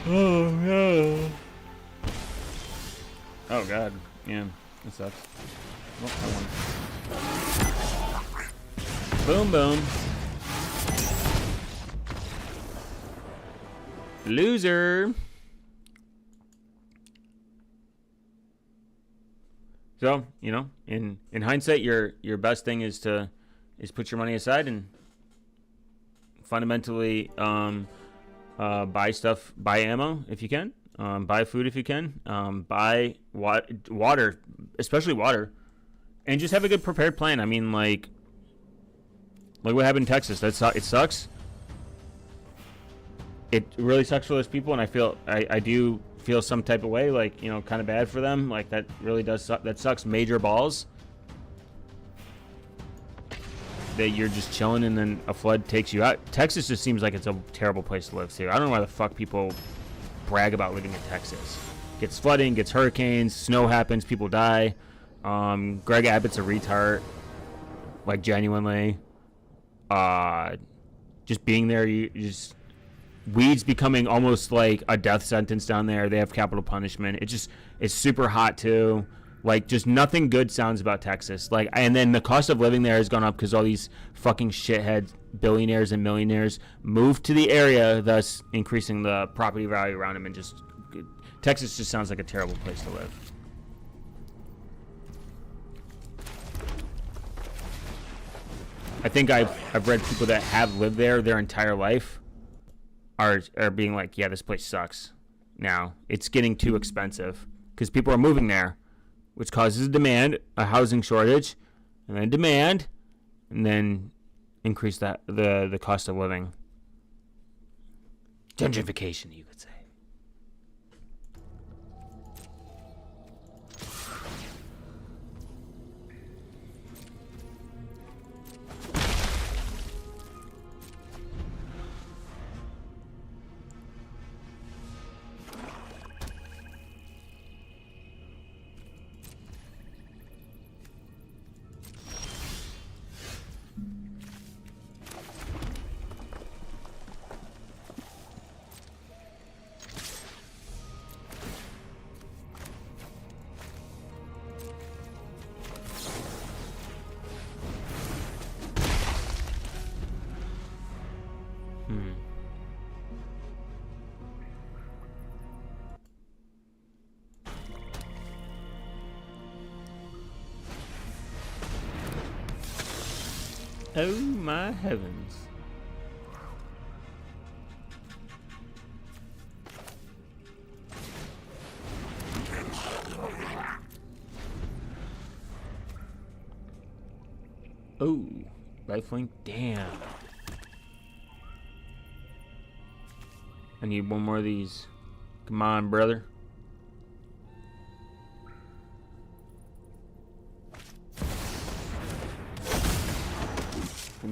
Oh, no. Oh, God. Yeah, that sucks. Oh, I won. Boom, boom. Loser. So, you know, in hindsight, your best thing is put your money aside and fundamentally buy stuff, buy ammo if you can, buy food if you can, buy water, especially water, and just have a good prepared plan. I mean, like what happened in Texas. It sucks. It really sucks for those people, and I do feel some type of way, like, you know, kind of bad for them. Like, that really does suck. That sucks major balls. That you're just chilling and then a flood takes you out. Texas just seems like it's a terrible place to live too. I don't know why the fuck people brag about living in Texas. Gets flooding, gets hurricanes, snow happens, people die. Greg Abbott's a retard. Like, genuinely. Just being there, you just... Weeds becoming almost like a death sentence down there. They have capital punishment. It's super hot too. Like, just nothing good sounds about Texas. Like, and then the cost of living there has gone up because all these fucking shithead billionaires and millionaires moved to the area, thus increasing the property value around them. And just Texas just sounds like a terrible place to live. I think I've read people that have lived there their entire life are being like, yeah, this place sucks. Now it's getting too expensive because people are moving there, which causes a demand, a housing shortage, and then demand, and then increase the cost of living. Gentrification, you could say. Oh my heavens. Oh, lifelink, damn. I need one more of these. Come on, brother.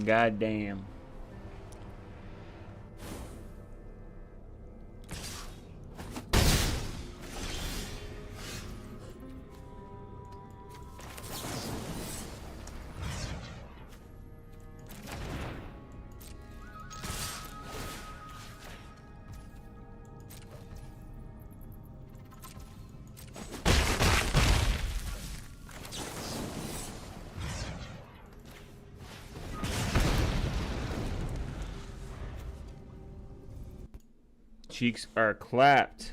Goddamn. Cheeks are clapped.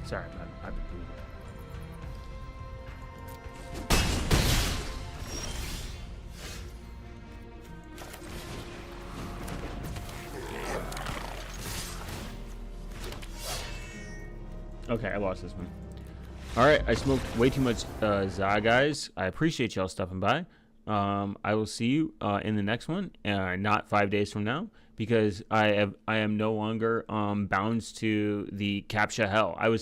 Sorry, I've been moving. Okay, I lost this one. All right, I smoked way too much za, guys. I appreciate y'all stopping by. I will see you in the next one, not 5 days from now, because I am no longer bound to the captcha hell. I was